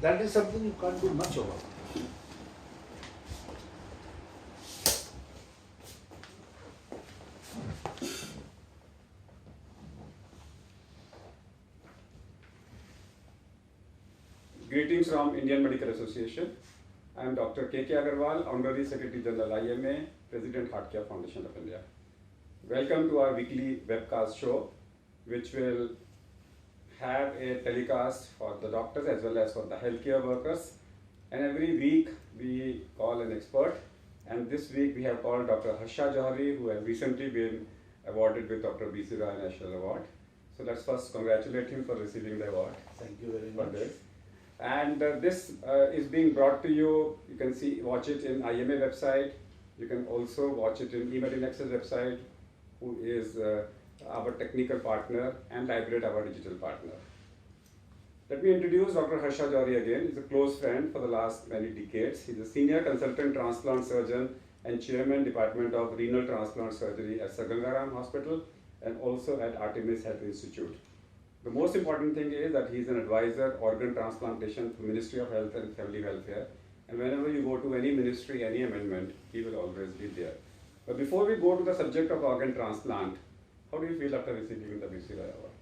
that is something you can't do much about. Greetings from Indian Medical Association. I am Dr. K.K. Agarwal, Honorary Secretary General IMA, President Heart Care Foundation of India. Welcome to our weekly webcast show, which will have a telecast for the doctors as well as for the healthcare workers. And every week we call an expert. And this week we have called Dr. Harsha Johari, who has recently been awarded with Dr. B.C. Roy National Award. So let's first congratulate him for receiving the award. Thank you very much. And this is being brought to you. You can watch it in IMA website. You can also watch it in IMATV website, who is our technical partner, and Librate, our digital partner. Let me introduce Dr. Harsha Johari again. He's a close friend for the last many decades. He's a senior consultant transplant surgeon and chairman Department of Renal Transplant Surgery at Sir Gangaram Hospital and also at Artemis Health Institute. The most important thing is that he is an advisor organ transplantation to Ministry of Health and Family Welfare. And whenever you go to any ministry, any amendment, he will always be there. But before we go to the subject of organ transplant, how do you feel after receiving the B.C. Roy Award?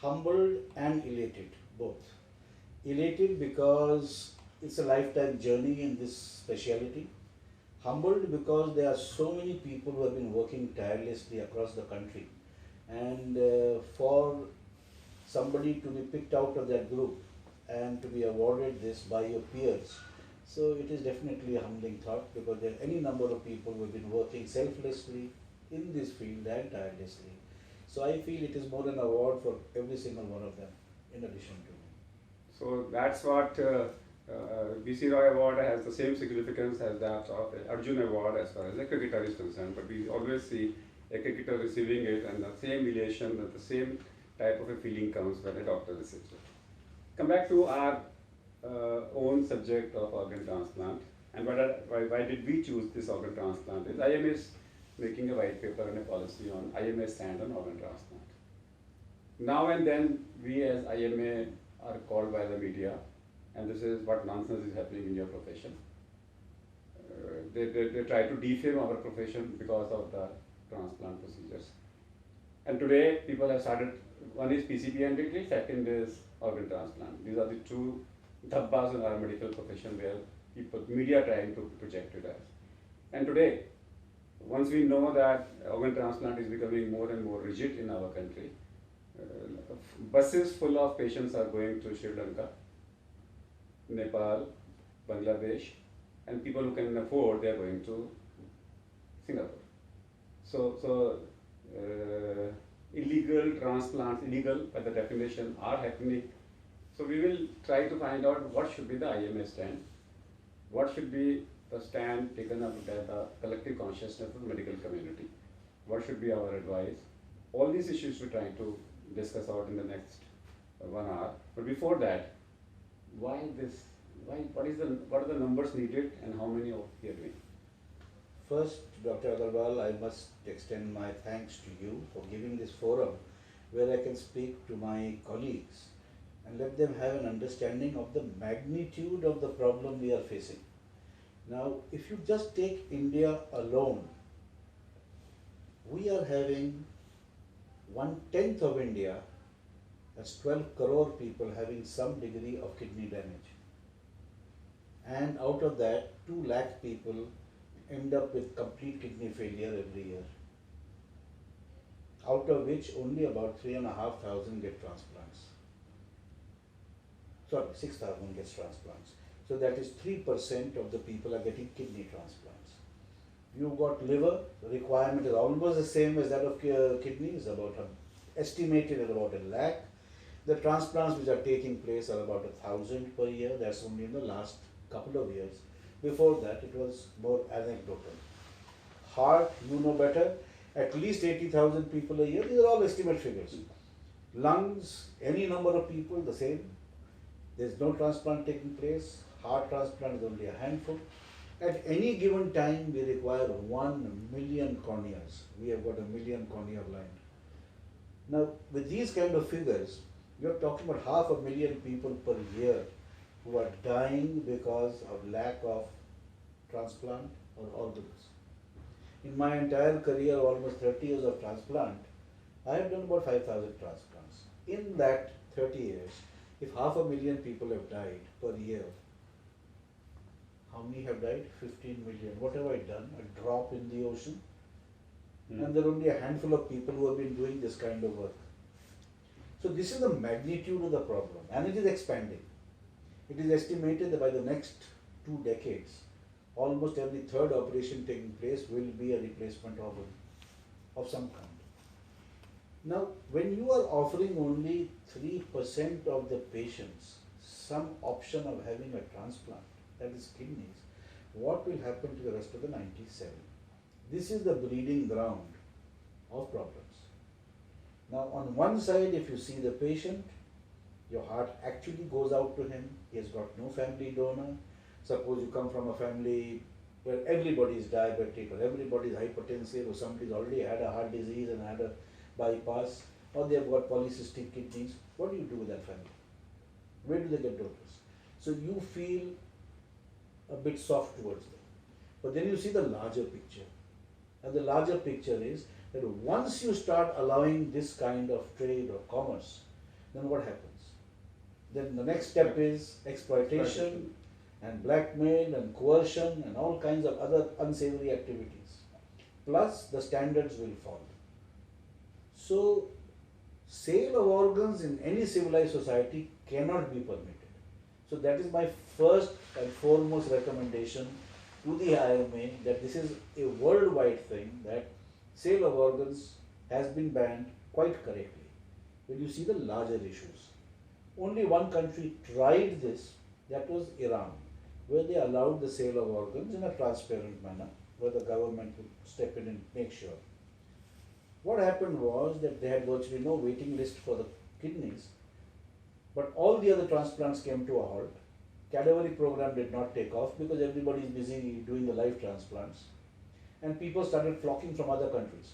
Humbled and elated, both. Elated because it's a lifetime journey in this specialty. Humbled because there are so many people who have been working tirelessly across the country. And for somebody to be picked out of that group and to be awarded this by your peers, so it is definitely a humbling thought, because there are any number of people who have been working selflessly in this field and tirelessly. So I feel it is more an award for every single one of them, in addition to me. So that's what B.C. Roy Award has the same significance as that of the Arjun Award as far as a cricketer is concerned, but we always see a cricketer receiving it and the same elation and the same type of a feeling comes when a doctor receives it. Come back to our own subject of organ transplant, and why did we choose this organ transplant? Is IMA is making a white paper and a policy on IMA stand on organ transplant. Now and then we as IMA are called by the media, and this is what nonsense is happening in your profession. They try to defame our profession because of the transplant procedures. And today people have started, one is PCP entity, second is organ transplant. These are the two dhabbas in our medical profession where media trying to project it as. And today, once we know that organ transplant is becoming more and more rigid in our country, buses full of patients are going to Sri Lanka, Nepal, Bangladesh, and people who can afford, they are going to Singapore. So illegal transplants, illegal by the definition, are happening. So we will try to find out what should be the IMA stand, what should be the stand taken up by the collective consciousness of the medical community, what should be our advice. All these issues we're trying to discuss out in the next 1 hour. But before that, why this? What are the numbers needed and how many of you are doing? First, Dr. Agarwal, I must extend my thanks to you for giving this forum where I can speak to my colleagues and let them have an understanding of the magnitude of the problem we are facing. Now, if you just take India alone, we are having 1/10 of India, that's 12 crore people having some degree of kidney damage. And out of that, 2 lakh people end up with complete kidney failure every year, out of which only about 3,500 get transplants. Sorry, 6,000 gets transplants. So that is 3% of the people are getting kidney transplants. You've got liver, the requirement is almost the same as that of kidneys, estimated at about 1 lakh. The transplants which are taking place are about 1,000 per year. That's only in the last couple of years. Before that, it was more anecdotal. Heart, you know better, at least 80,000 people a year. These are all estimate figures. Lungs, any number of people, the same. There's no transplant taking place. Heart transplant is only a handful. At any given time, we require 1 million corneas. We have got 1 million cornea blind. Now, with these kind of figures, You're talking about 500,000 people per year who are dying because of lack of transplant or organs. In my entire career, almost 30 years of transplant, I have done about 5,000 transplants. In that 30 years, if 500,000 people have died per year, how many have died? 15 million. What have I done? A drop in the ocean? And there are only a handful of people who have been doing this kind of work. So this is the magnitude of the problem, and it is expanding. It is estimated that by the next 2 decades, almost every third operation taking place will be a replacement organ of some kind. Now, when you are offering only 3% of the patients some option of having a transplant, that is kidneys, what will happen to the rest of the 97? This is the breeding ground of problems. Now, on one side, if you see the patient, your heart actually goes out to him. He has got no family donor. Suppose you come from a family where everybody is diabetic, or everybody is hypertensive, or somebody's already had a heart disease and had a bypass, or they have got polycystic kidneys. What do you do with that family? Where do they get donors? So you feel a bit soft towards them. But then you see the larger picture. And the larger picture is that once you start allowing this kind of trade or commerce, then what happens? Then the next step is exploitation and blackmail and coercion and all kinds of other unsavory activities. Plus the standards will fall. So sale of organs in any civilized society cannot be permitted. So that is my first and foremost recommendation to the IMA, that this is a worldwide thing, that sale of organs has been banned quite correctly. When you see the larger issues, only one country tried this, that was Iran, where they allowed the sale of organs in a transparent manner, where the government would step in and make sure. What happened was that they had virtually no waiting list for the kidneys, but all the other transplants came to a halt. Cadaveri program did not take off because everybody is busy doing the live transplants, and people started flocking from other countries.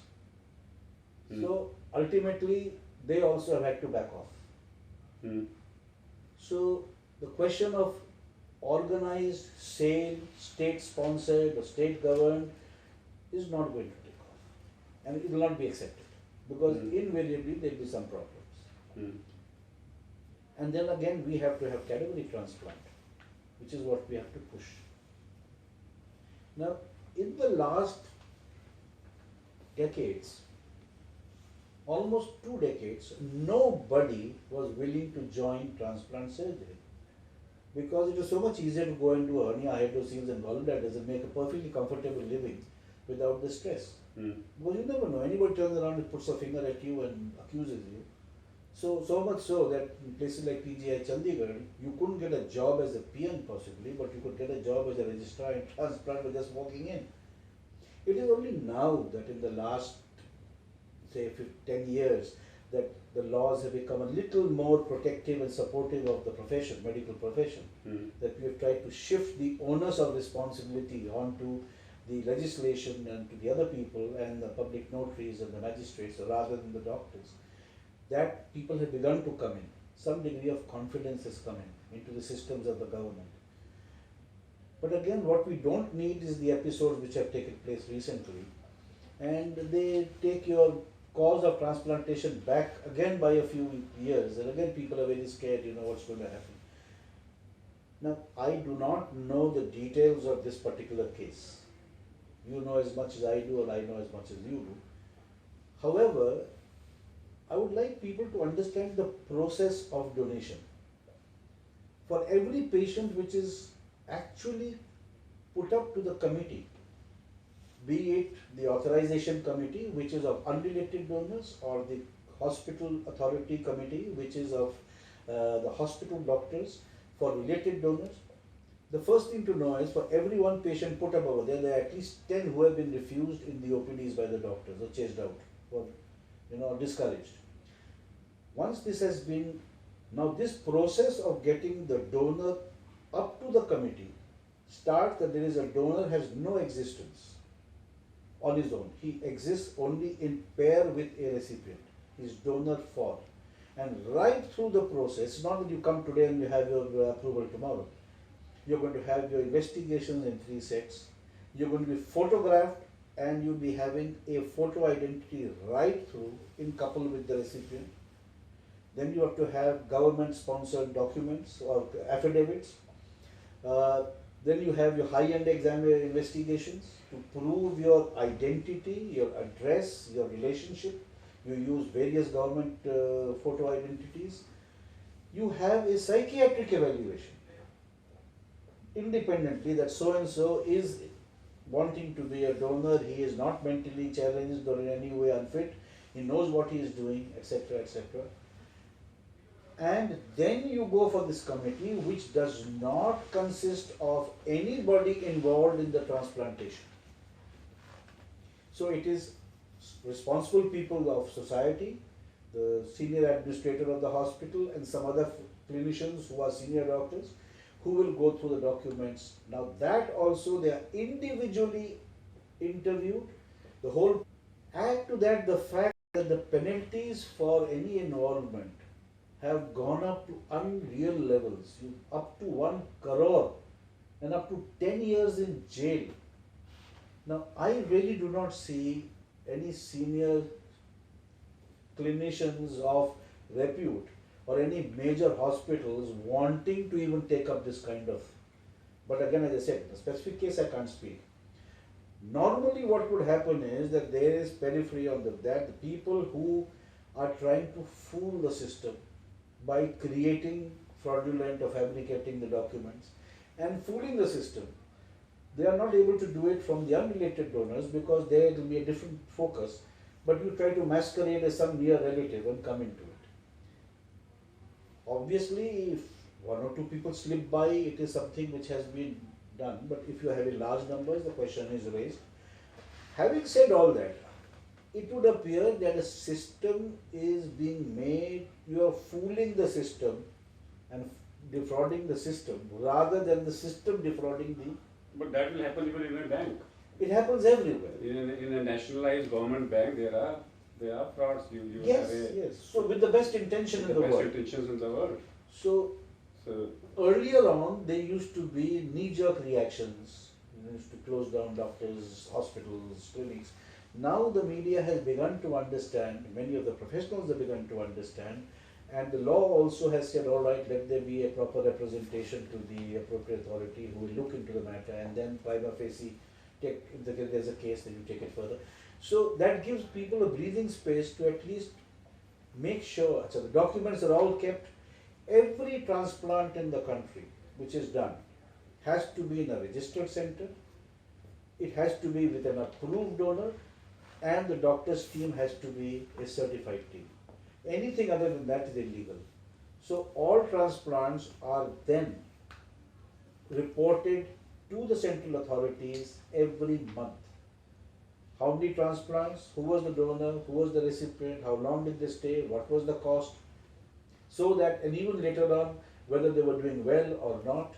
So ultimately, they also have had to back off. So the question of organized sale, state-sponsored or state-governed, is not going to take off, and it will not be accepted, because invariably there will be some problems. And then again, we have to have cadaveric transplant, which is what we have to push. Now, in the last decades, almost 2 decades, nobody was willing to join transplant surgery, because it is so much easier to go and do hernia, hydrocele and gallbladders and make a perfectly comfortable living without the stress. Because you never know, anybody turns around and puts a finger at you and accuses you. So much so that in places like PGI Chandigarh, you couldn't get a job as a PN possibly, but you could get a job as a registrar in transplant by just walking in. It is only now that in the last, say, 10 years, that the laws have become a little more protective and supportive of the profession, medical profession, that we have tried to shift the onus of responsibility onto the legislation and to the other people and the public notaries and the magistrates rather than the doctors. That people have begun to come in. Some degree of confidence has come into the systems of the government. But again, what we don't need is the episodes which have taken place recently, and they take your cause of transplantation back again by a few years, and again people are very scared, what's going to happen. Now, I do not know the details of this particular case. You know as much as I do, or I know as much as you do. However, I would like people to understand the process of donation. For every patient which is actually put up to the committee, be it the authorization committee, which is of unrelated donors, or the hospital authority committee, which is of the hospital doctors for related donors, the first thing to know is for every one patient put up over there, there are at least 10 who have been refused in the OPDs by the doctors, or chased out, or discouraged. Once this has been, now this process of getting the donor up to the committee starts that there is a donor has no existence on his own. He exists only in pair with a recipient. He is donor for. And right through the process, not that you come today and you have your approval tomorrow. You're going to have your investigations in 3 sets. You're going to be photographed and you'll be having a photo identity right through in couple with the recipient. Then you have to have government sponsored documents or affidavits. Then you have your high-end investigations to prove your identity, your address, your relationship. You use various government photo identities. You have a psychiatric evaluation independently that so and so is wanting to be a donor, he is not mentally challenged or in any way unfit, he knows what he is doing, etc., etc. And then you go for this committee which does not consist of anybody involved in the transplantation. So it is responsible people of society, the senior administrator of the hospital and some other clinicians who are senior doctors who will go through the documents. Now that also they are individually interviewed, the whole. Add to that the fact that the penalties for any involvement have gone up to unreal levels, up to 1 crore and up to 10 years in jail. Now I really do not see any senior clinicians of repute or any major hospitals wanting to even take up this kind of. But again, as I said, the specific case I can't speak. Normally what would happen is that there is periphery on that the people who are trying to fool the system by creating fraudulent or fabricating the documents and fooling the system. They are not able to do it from the unrelated donors because there will be a different focus, but you try to masquerade as some near relative and come into it. Obviously, if 1 or 2 people slip by, it is something which has been done, but if you have a large numbers, the question is raised. Having said all that, it would appear that a system is being made, you are fooling the system and defrauding the system rather than the system defrauding the. But that will happen even in a bank. It happens everywhere. In a nationalized government bank, there are frauds. You Yes, have yes. So with the best intention in the world. best intentions in the world. So earlier on, there used to be knee-jerk reactions. You used to close down doctors, hospitals, clinics. Now the media has begun to understand, many of the professionals have begun to understand, and the law also has said, all right, let there be a proper representation to the appropriate authority who will look into the matter, and then prima facie, if there's a case, then you take it further. So that gives people a breathing space to at least make sure, so the documents are all kept. Every transplant in the country which is done has to be in a registered center, it has to be with an approved donor, and the doctor's team has to be a certified team. Anything other than that is illegal. So all transplants are then reported to the central authorities every month. How many transplants, who was the donor, who was the recipient, how long did they stay, what was the cost, so that, and even later on, whether they were doing well or not.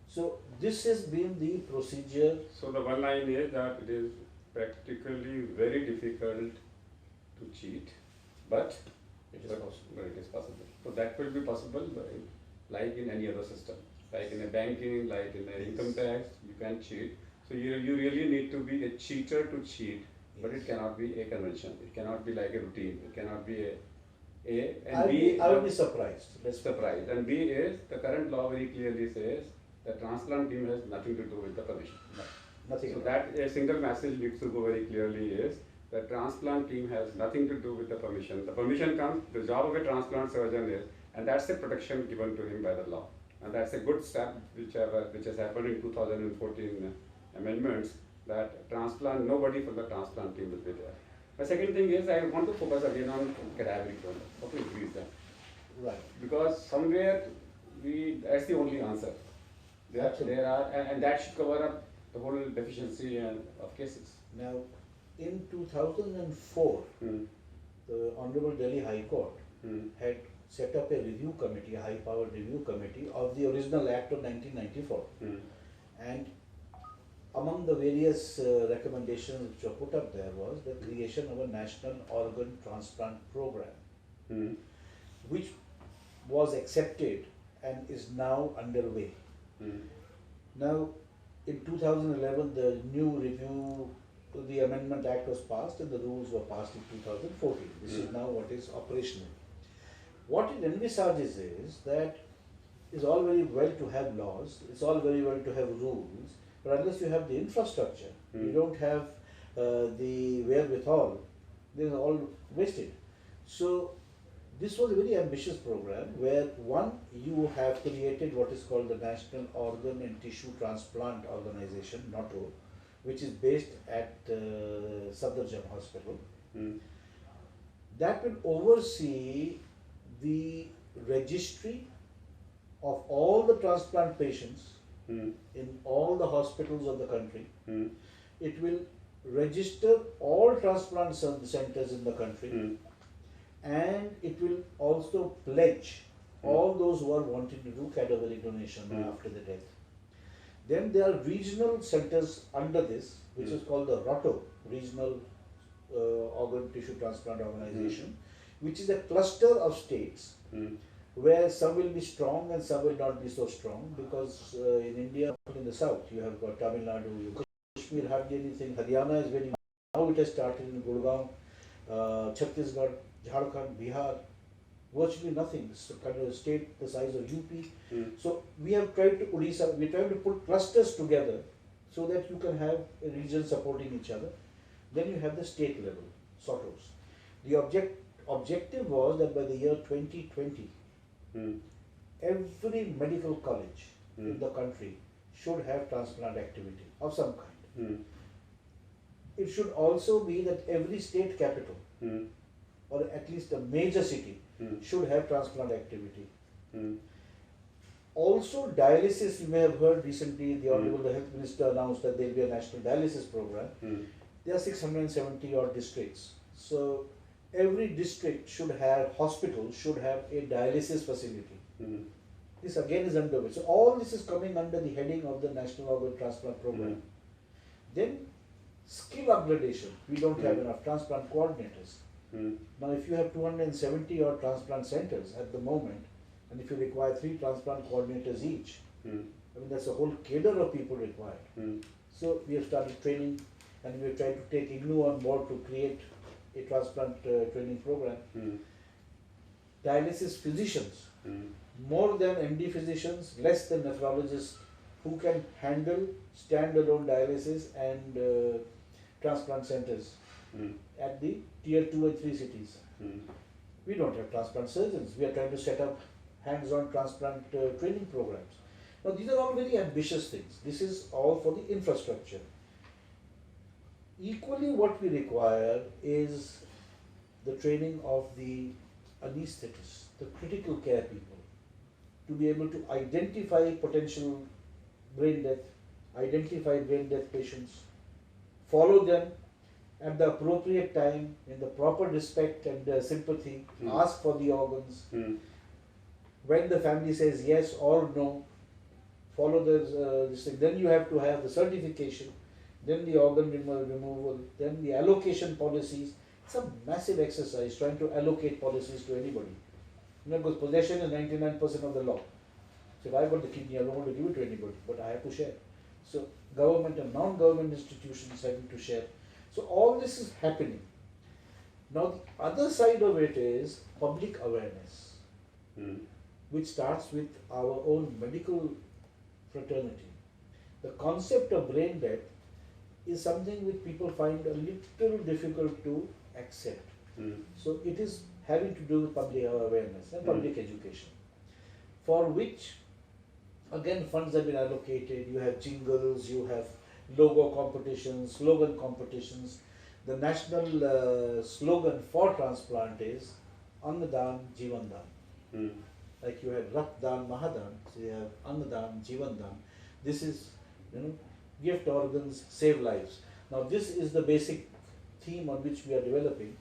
So this has been the procedure. So the one line is that it is practically very difficult to cheat, but It is possible. But it is possible. So that will be possible like in any other system. Like in a banking, like in an income tax, you can cheat. So you really need to be a cheater to cheat, but it cannot be a convention. It cannot be like a routine. It cannot be I would be surprised. Surprised. And B is, the current law very clearly says the transplant team has nothing to do with the permission. No, nothing. So that a single message needs to go very clearly is the transplant team has nothing to do with the permission. The permission comes, the job of a transplant surgeon is, and that's a protection given to him by the law. And that's a good step which has happened in 2014 amendments, that nobody from the transplant team will be there. The second thing is, I want to focus again on cadaveric donor. How to increase that? Right. Because somewhere that's the only answer. There are, and that should cover up the whole deficiency of cases. Now, in 2004, the Honorable Delhi High Court had set up a review committee, a high-powered review committee of the original Act of 1994. And among the various recommendations which were put up there was the creation of a national organ transplant program. which was accepted and is now underway. Mm. Now, in 2011, the new review, the Amendment Act was passed and the rules were passed in 2014. This is now what is operational. What it envisages is that it's all very well to have laws, it's all very well to have rules, but unless you have the infrastructure, you don't have the wherewithal, then it's all wasted. So this was a very ambitious program where one, you have created what is called the National Organ and Tissue Transplant Organization, NATO, which is based at Safdarjung Hospital. Mm. That will oversee the registry of all the transplant patients Mm. in all the hospitals of the country. Mm. It will register all transplant centers in the country, Mm. and it will also pledge all those who are wanting to do cadaveric donation after the death. Then there are regional centers under this, which is called the ROTO, Regional Organ Tissue Transplant Organization, which is a cluster of states where some will be strong and some will not be so strong, because in India, in the south, you have got Tamil Nadu, you have Kashmir, hardly anything. Haryana is very, now it has started in Gurgaon, Chhattisgarh, Jharkhand, Bihar, virtually nothing. It's a kind of a state the size of UP. So we have tried to, Odisha, we are trying to put clusters together so that you can have a region supporting each other. Then you have the state level, SOTOs. The objective was that by the year 2020, every medical college in the country should have transplant activity of some kind. It should also be that every state capital or at least a major city should have transplant activity. Also dialysis, you may have heard recently the Honorable the Health Minister announced that there will be a national dialysis program. There are 670 odd districts. So every district should have, hospital should have a dialysis facility. This again is underway. So all this is coming under the heading of the National Organ Transplant Program. Then skill upgradation. We don't have enough transplant coordinators. Now if you have 270 odd transplant centers at the moment, and if you require 3 transplant coordinators each, I mean that's a whole cadre of people required. So we have started training, and we have tried to take IGNU on board to create a transplant training program. Dialysis physicians, more than MD physicians, less than nephrologists, who can handle standalone dialysis and transplant centers at the tier 2 and 3 cities. We don't have transplant surgeons. We are trying to set up hands-on transplant training programs. Now these are all very ambitious things. This is all for the infrastructure. Equally what we require is the training of the anesthetists, the critical care people, to be able to identify potential brain death, identify brain death patients, follow them at the appropriate time, in the proper respect and sympathy, ask for the organs. When the family says yes or no, follow this thing. Then you have to have the certification, then the organ removal, then the allocation policies. It's a massive exercise trying to allocate policies to anybody. You know, because possession is 99% of the law. So if I got the kidney, I don't want to give it to anybody, but I have to share. So government and non-government institutions having to share. So all this is happening. Now the other side of it is public awareness, which starts with our own medical fraternity. The concept of brain death is something which people find a little difficult to accept. So it is having to do with public awareness and public education, for which again funds have been allocated. You have jingles, you have logo competitions, slogan competitions. The national slogan for transplant is Annadan Jivandan. Like you had Rakdan Mahadan, so you have Annadan Jivandan. This is, gift organs, save lives. Now this is the basic theme on which we are developing.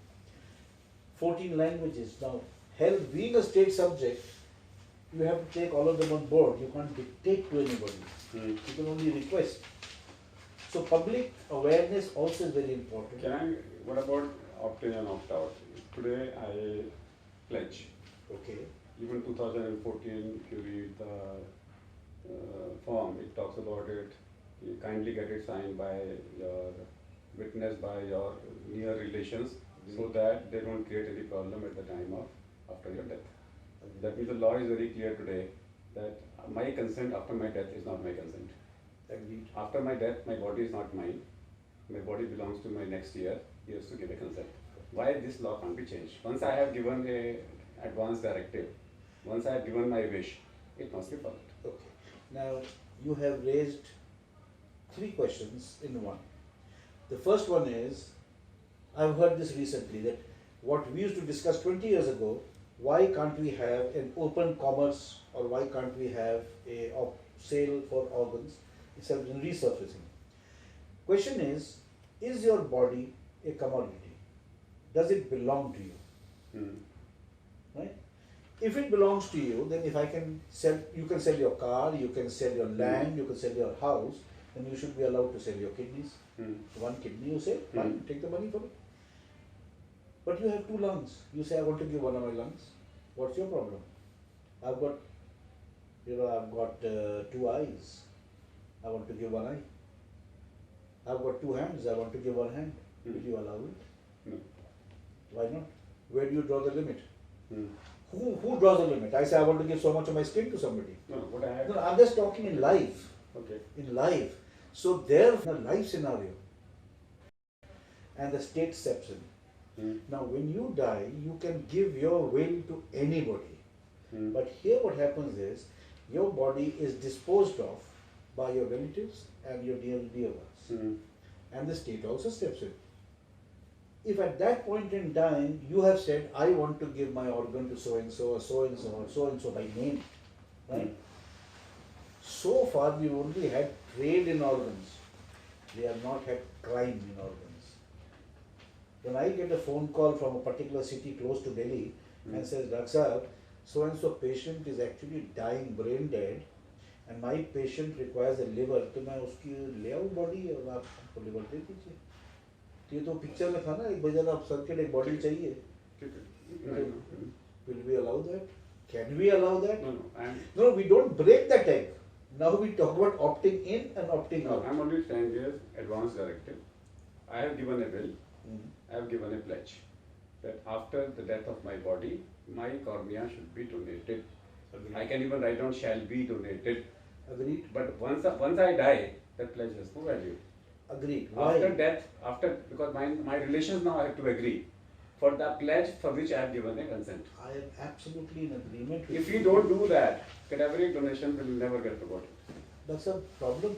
14 languages. Now health being a state subject, you have to take all of them on board. You can't dictate to anybody. You can only request. So public awareness also is very important. What about opt-in and opt-out? Today I pledge Okay. Even 2014, if you read the form, it talks about it. You kindly get it signed by your witnessed by your near relations, so that they don't create any problem at the time of after your death. That means the law is very clear today that my consent after my death is not my consent. Agreed. After my death, my body is not mine. My body belongs to my next year. He has to give a consent. Why this law can't be changed? Once I have given a advance directive, once I have given my wish, it must be followed. Okay. Now, you have raised three questions in one. The first one is, I've heard this recently, that what we used to discuss 20 years ago, why can't we have an open commerce, or why can't we have a sale for organs? It's been resurfacing. Question is your body a commodity? Does it belong to you? Right? If it belongs to you, then if I can sell, you can sell your car, you can sell your land, you can sell your house, then you should be allowed to sell your kidneys. One kidney you say, fine, take the money for it. But you have two lungs. You say, I want to give one of my lungs. What's your problem? I've got, two eyes. I want to give one eye. I've got two hands. I want to give one hand. Will you allow it? No. Why not? Where do you draw the limit? Who draws the limit? I say I want to give so much of my skin to somebody. No, what I have. No, I'm just talking in life. Okay. In life. So there, in a life scenario, and the state steps in. Now, when you die, you can give your will to anybody. But here, what happens is your body is disposed of by your relatives and your dear ones, and the state also steps in. If at that point in time you have said, I want to give my organ to so and so or so and so or so and so by name, right? So far we only had trade in organs. We have not had crime in organs. When I get a phone call from a particular city close to Delhi and says, Doctor, so and so patient is actually dying, brain dead, and my patient requires a liver, तो मैं उसकी ले आऊँ body और आप हमको liver दे दीजिए. तो ये तो पिक्चर में था ना, एक बजा आप सर्किट एक body चाहिए. Will we allow that? Can we allow that? No, we don't break that egg. Now we talk about opting in and opting out. I'm only saying this advance directive. I have given a will. I have given a pledge that after the death of my body, my cornea should be donated. Agreed. I can even write down shall be donated. Agreed. But once I die, that pledge has no value. Agreed. After death, because my relations now have to agree for the pledge for which I have given a consent. I am absolutely in agreement with If we don't do that, cadaveric donation will never get reported. That's a problem.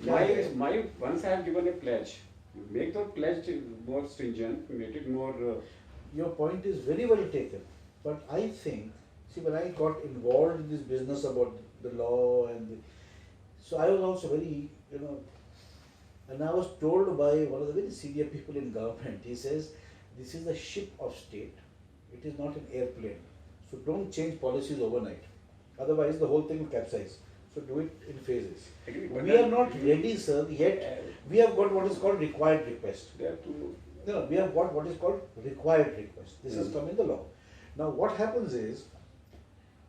Once I have given a pledge, you make the pledge more stringent, make it more. Your point is very well taken, but I think, see, when I got involved in this business about the law so I was also very, and I was told by one of the very senior people in government, he says, this is a ship of state, it is not an airplane, so don't change policies overnight, otherwise the whole thing will capsize. So do it in phases. We are not ready, sir, yet. We have got what is called required request. They have to. No, we have got what is called required request. This has come in the law. Now what happens is,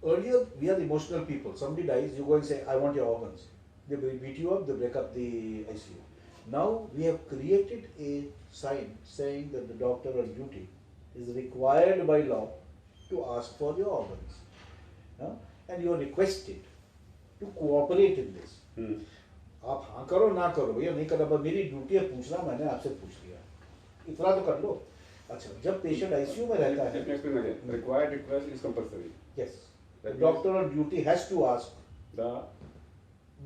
earlier we are emotional people. Somebody dies, you go and say, I want your organs. They beat you up, they break up the ICU. Now we have created a sign saying that the doctor on duty is required by law to ask for your organs. And you are requested to cooperate in this. आप हाँ करो ना करो भैया नहीं करना, बस मेरी ड्यूटी है पूछना, मैंने आपसे पूछ लिया, इतना तो कर लो. अच्छा, जब पेशेंट आईसीयू में रहता है, required request is compulsory. Yes, the doctor on duty has to ask the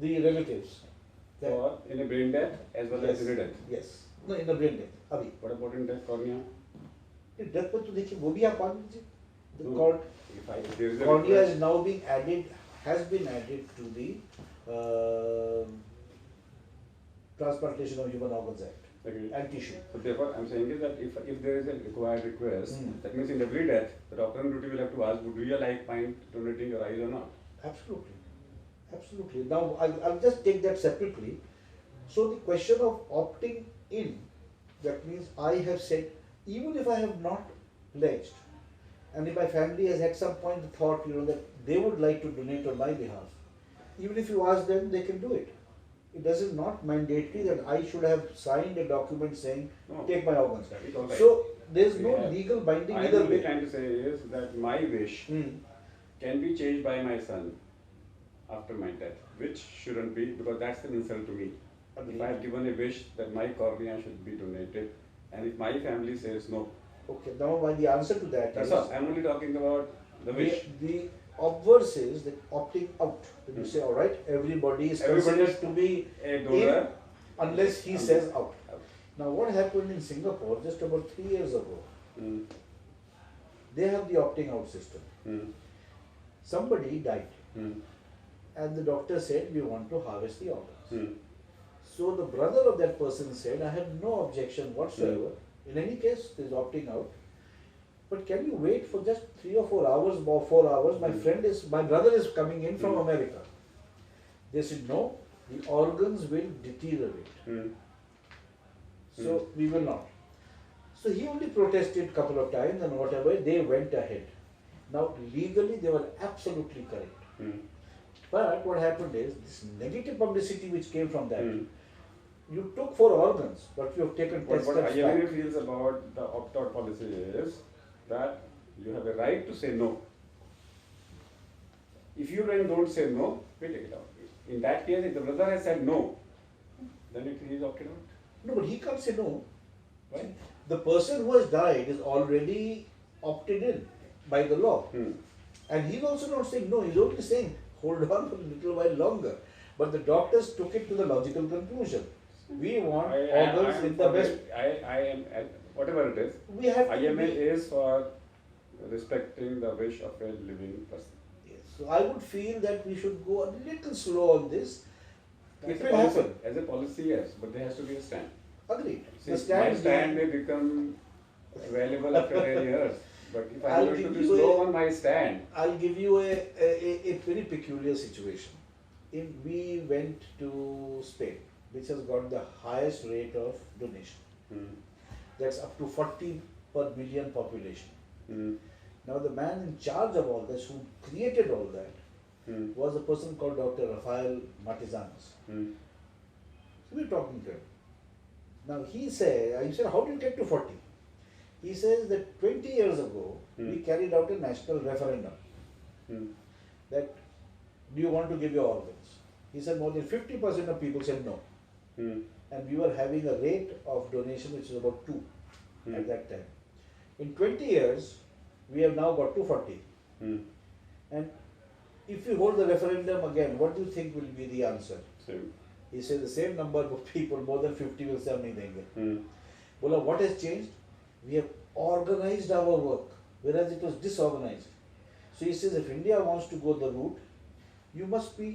relatives for in a brain death as well as in a death. Yes, no, in a brain death. अभी. What about in death cornea? Death पर तो देखिए वो भी आप मान लीजिए. The cornea is now being added. Has been added to the Transplantation of Human Organs Act and tissue. So therefore, I'm saying is that if there is a required request, that means in every death, the doctor on duty will have to ask, would you like mind donating your eyes or not? Absolutely, absolutely. Now I'll just take that separately. So the question of opting in, that means I have said, even if I have not pledged, And if my family has at some point thought, that they would like to donate on my behalf, even if you ask them, they can do it. It is not mandatory that I should have signed a document saying, No. take my organs. That is all right. So there is We no have- legal binding I either am only way. trying to say is that my wish can be changed by my son after my death, which shouldn't be, because that's an insult to me. Agreed. If I have given a wish that my cornea should be donated, and if my family says no, Okay, now the answer to that that's is, all. I'm only talking about the wish. the obverse is that opting out. When you say, all right, everybody is Everybody considered is to be A in donor. unless he Unless- says out. Now what happened in Singapore just about 3 years ago, Mm. they have the opting out system. Mm. Somebody died Mm. and the doctor said, we want to harvest the organs. Mm. So the brother of that person said, I have no objection whatsoever. In any case, there is opting out. But can you wait for just 3 or 4 hours or 4 hours? My brother is coming in from America. They said, no, the organs will deteriorate. Mm. So we will not. So he only protested a couple of times and whatever, they went ahead. Now legally they were absolutely correct. Mm. But what happened is, this negative publicity which came from that, Mm. you took 4 organs, but you have taken 10 What steps IMA back. feels about the opt-out policy is that you have a right to say no. If you then don't say no, we take it out. In that case, if the brother has said no, then it is opted out. No, but he can't say no. Right? The person who has died is already opted in by the law. Hmm. And he's also not saying no, he's only saying hold on for a little while longer. But the doctors took it to the logical conclusion. We want organs in the best. I am, whatever it is, We have to IMA be, is for respecting the wish of a living person. yes. So I would feel that we should go a little slow on this. As It a will policy, happen. as a policy, yes, but there has to be a stand. Agreed. See, The my stand stand may become valuable after 10 years, but if I'll I'm going to give be you slow a- on my stand, I'll give you a very peculiar situation. We went to Spain, which has got the highest rate of donation. hmm, That's up to 40 per million population. hmm, Now the man in charge of all this, who created all that, hmm, was a person called Dr. Rafael Matizanos. hmm, So we were talking to him. Now I said, how did you get to 40? He says that 20 years ago, we carried out a national referendum hmm, that, do you want to give your organs? He said more than 50% of people said no. hmm, And we were having a rate of donation which is about 2 at that time. In 20 years, we have now got 240. hmm, And if you hold the referendum again, what do you think will be the answer? same. He said the same number of people, more than 50 will say nahi denge. Hmm, Bola, what has changed? We have organized our work, whereas it was disorganized. So he says if India wants to go the route, you must be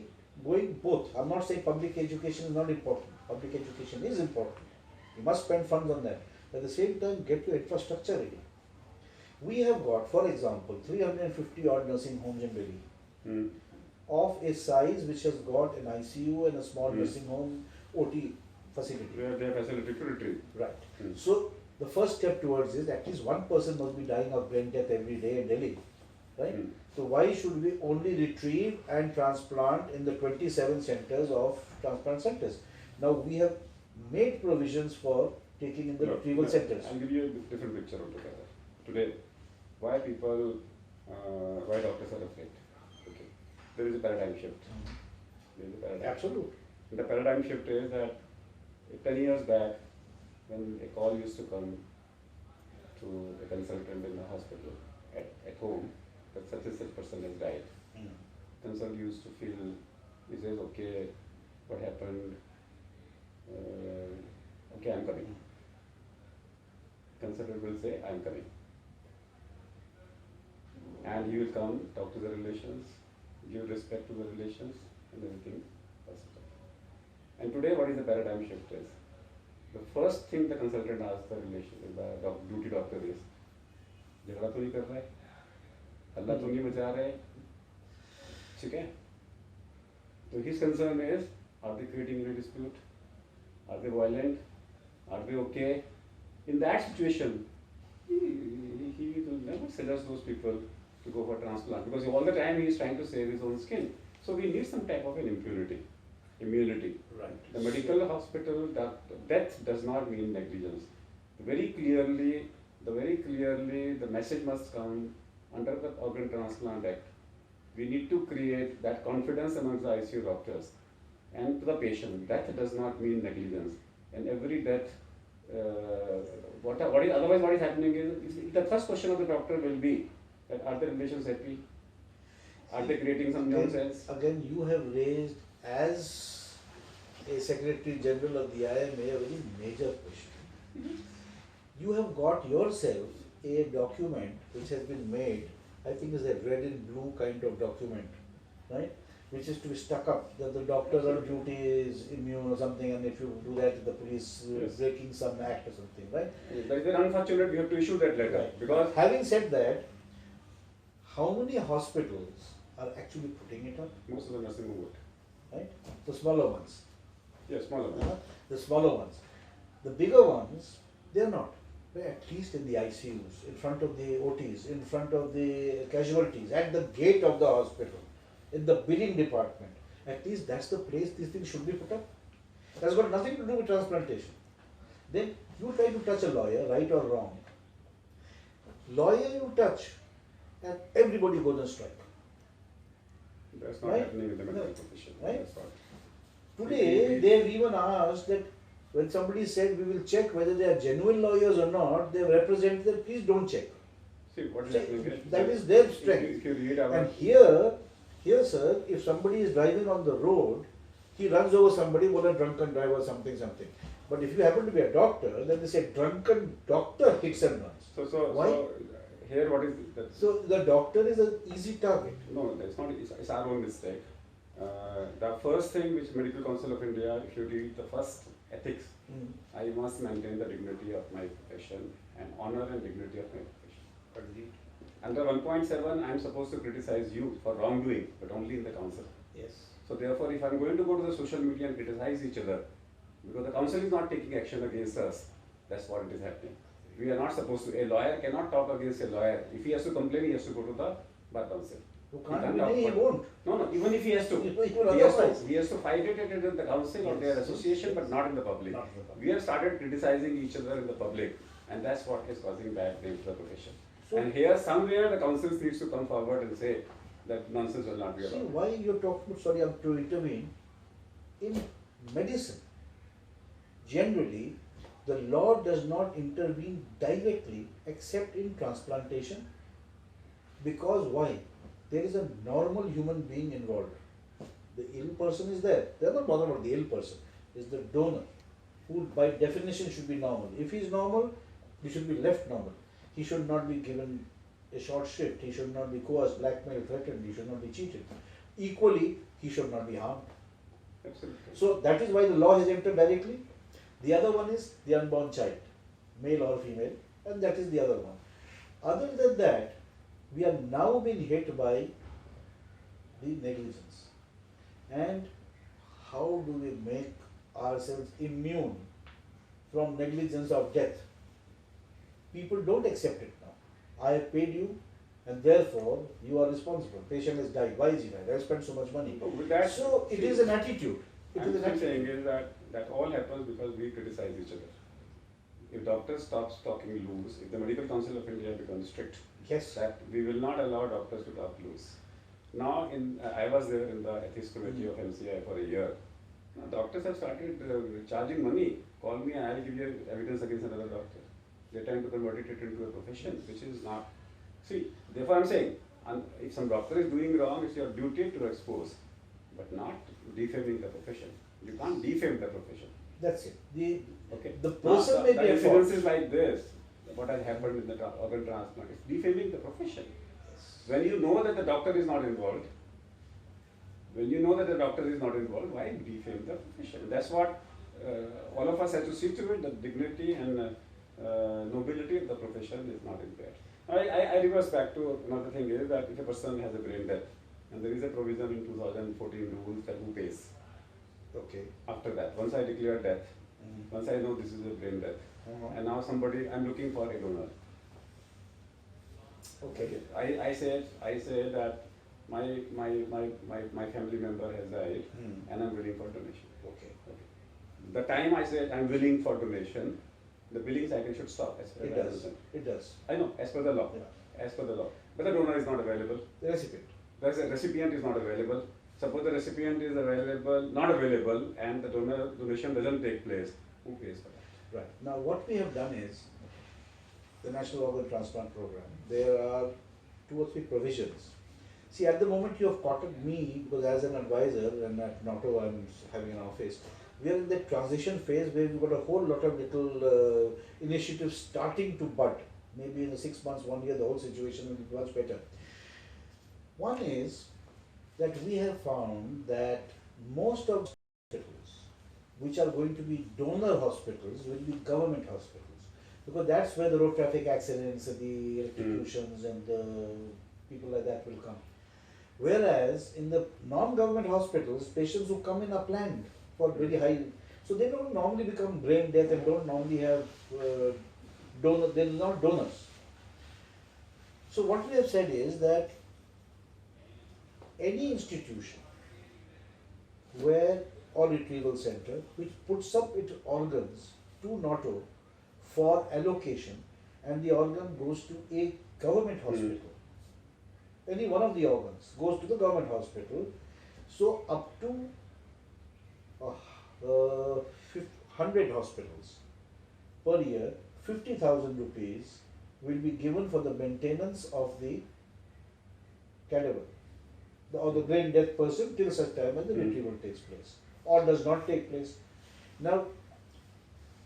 going both. I'm not saying public education is not important. Public education is important. You must spend funds on that. At the same time, get your infrastructure ready. We have got, for example, 350 odd nursing homes in Delhi, hmm, of a size which has got an ICU and a small nursing home OT facility. where they have facility to retrieve. Right. Hmm. So the first step towards is at least one person must be dying of brain death every day in Delhi. Right? Hmm. So why should we only retrieve and transplant in the 27 centers of transplant centers? Now we have made provisions for taking in the Look, retrieval look, centers. I'll give you a different picture altogether. Today, why why doctors are afraid? Okay. There is a paradigm shift. There is a paradigm shift. Absolute. The paradigm shift is that 10 years back, when a call used to come to a consultant in the hospital at home, that such and such person has died. Consultant used to feel, he says, okay, what happened? Okay, I'm coming. Consultant will say, I'm coming. And he will come, talk to the relations, give respect to the relations, and everything. And today, what is the paradigm shift is? The first thing the consultant asks the relation, the duty doctor is, झगड़ा तो नहीं कर रहा है, हल्ला तो नहीं मचा रहा है, ठीक है? So his concern is, are they creating any dispute? Are they violent? Are they okay? In that situation, he will never suggest those people to go for transplant because all the time he is trying to save his own skin. So we need some type of an immunity. Right. The medical hospital, death does not mean negligence. Very clearly, the message must come under the Organ Transplant Act. We need to create that confidence amongst the ICU doctors and to the patient. Death does not mean negligence. And every death, otherwise what is happening is the first question of the doctor will be that are the relations happy? Are they creating some new cells? Again, you have raised as a Secretary General of the IMA a very major question. You have got yourself a document which has been made, I think is a red and blue kind of document, right? Which is to be stuck up, that the doctor on duty is immune or something, and if you do that, the police Yes. breaking some act or something, right? That is unfortunate, we have to issue that letter Right. because Having said that, how many hospitals are actually putting it up, most of the nursing home would. right? The smaller ones. Yes, smaller one. The smaller ones. The bigger ones, they are not. They're at least in the ICUs, in front of the OTs, in front of the casualties, at the gate of the hospital, in the billing department. At least that's the place these things should be put up. That's got nothing to do with transplantation. Then you try to touch a lawyer, right or wrong. Lawyer you touch, and everybody goes on strike. That's not Right? happening in the medical No. profession. Right? That's what. Today, they have even asked that when somebody said we will check whether they are genuine lawyers or not, they represent that please don't check. See, what is See, happening here? that is their If strength. you read our... And here sir, if somebody is driving on the road, he runs over somebody, what a drunken driver, something. But if you happen to be a doctor, then they say drunken doctor hits and runs. Why? So here what is that? So the doctor is an easy target. No, that's not. It's our own mistake. The first thing which Medical Council of India, if you read the first ethics, I must maintain the dignity of my profession and honor and dignity of my profession. Agreed. Under 1.7, I am supposed to criticize you for wrongdoing, but only in the council. Yes. So therefore, if I am going to go to the social media and criticize each other, because the council is not taking action against us, that's what it is happening. We are not supposed to. A lawyer cannot talk against a lawyer. If he has to complain, he has to go to the bar council. You He can't can't, talk he about- won't. No, even if he has to. Even He has to fight it in the council or their Yes. association, but not in the public. Not in the public. We have started criticizing each other in the public, and that's what is causing bad name to the profession. So- And here, somewhere, the councils needs to come forward and say that nonsense will not be See, allowed. why you're talking, sorry, I'm to intervene. In medicine, generally, the law does not intervene directly except in transplantation. Because why? There is a normal human being involved. The ill person is there. They're not bothered about the ill person. It's the donor, who by definition should be normal. If he's normal, he should be left normal. He should not be given a short shrift. He should not be coerced, blackmailed, threatened. He should not be cheated. Equally, he should not be harmed. Absolutely. So that is why the law has entered directly. The other one is the unborn child, male or female, and that is the other one. Other than that, we are now being hit by the negligence. And how do we make ourselves immune from negligence of death? People don't accept it now. I have paid you, and therefore you are responsible. Patient has died. Why is he died? I have spent so much money. So with that, So it is an attitude. It I'm is an still saying attitude. is that all happens because we criticize each other. If doctors stops talking loose, if the Medical Council of India becomes strict, Yes. that we will not allow doctors to talk loose. Now, I was there in the ethics committee of MCI for a year. Now, doctors have started charging money. Call me and I'll give you evidence against another doctor. They're trying to convert it into a profession, which is not. See, therefore I'm saying, if some doctor is doing wrong, it's your duty to expose, but not defaming the profession. You can't defame the profession. That's it. Okay. The person Now, may the be at fault. incidences like this, what has happened in the organ transplant, is defaming the profession. When you know that the doctor is not involved, why defame the profession? That's what all of us have to see to it, the dignity and nobility of the profession is not impaired. I reverse back to another thing is that if a person has a brain death, and there is a provision in 2014 rules that who pays. Okay. After that, once I declare death, once I know this is a brain death, and now I'm looking for a donor. Okay. I said that my family member has died and I'm willing for donation. Okay. The time I said I'm willing for donation, the billing cycle should stop as per It the does. It does. I know, as per the law. Yeah. As per the law. But the donor is not available. The recipient. The recipient is not available. Suppose the recipient is not available, and the donation doesn't take place. Who pays for that? Right. Now, what we have done is the National Organ Transplant Program. There are 2 or 3 provisions. See, at the moment you have quoted me because as an advisor and at NATO I'm having an office. We are in that transition phase where we've got a whole lot of little initiatives starting to bud. Maybe in the 6 months, 1 year, the whole situation will be much better. One is that we have found that most of hospitals which are going to be donor hospitals will be government hospitals because that's where the road traffic accidents and the electrocutions and the people like that will come. Whereas in the non-government hospitals, patients who come in are planned for very high, so they don't normally become brain death and don't normally have donors, they're not donors. So what we have said is that any institution where or retrieval center which puts up its organs to NATO for allocation and the organ goes to a government hospital, any one of the organs goes to the government hospital, so up to 100 hospitals per year, 50,000 rupees will be given for the maintenance of the cadaver or the brain death person till such time as the retrieval takes place or does not take place. Now,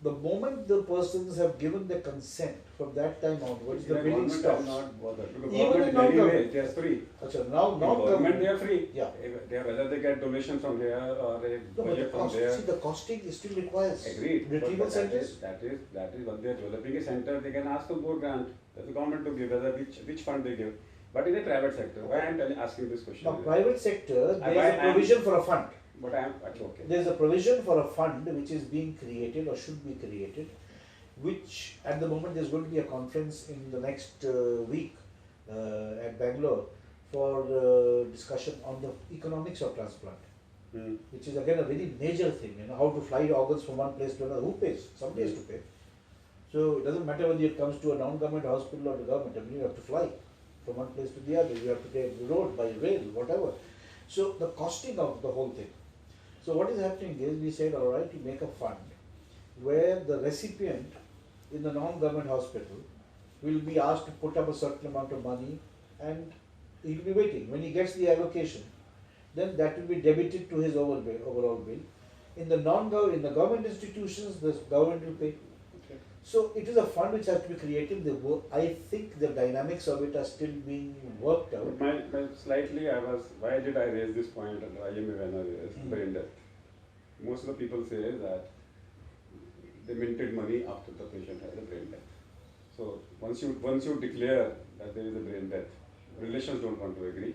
the moment the persons have given the consent, from that time onwards, the billing stops. Not bothered. Because Even in government anyway, non-government. they are free. Achha, now In government they are free. Yeah. They are, whether they get donation from here or a No, but the budget from cost, there. see, the costing is still requires. Agreed. Retrieval But centers. that is what they are developing a center. They can ask for more grant. That's the government to give, whether which fund they give. But in the private sector, why I am asking this question? Now, private sector, there Why is a provision for a fund. But I am okay. There is a provision for a fund which is being created or should be created, which at the moment there is going to be a conference in the next week at Bangalore for discussion on the economics of transplant, which is again a very major thing. You know, how to fly organs from one place to another. Who pays? Somebody has to pay. So it doesn't matter whether it comes to a non-government hospital or the government. I mean, you have to fly from one place to the other. You have to take the road by rail, whatever. So the costing of the whole thing. So what is happening is we said, all right, you make a fund where the recipient in the non-government hospital will be asked to put up a certain amount of money and he will be waiting. When he gets the allocation, then that will be debited to his overall bill. In the government institutions, the government will pay. Okay. So it is a fund which has to be created. I think the dynamics of it are still being worked out. Why did I raise this point at the IMA when I raised brain death? Most of the people say that they minted money after the patient has a brain death. So once you declare that there is a brain death, relations don't want to agree.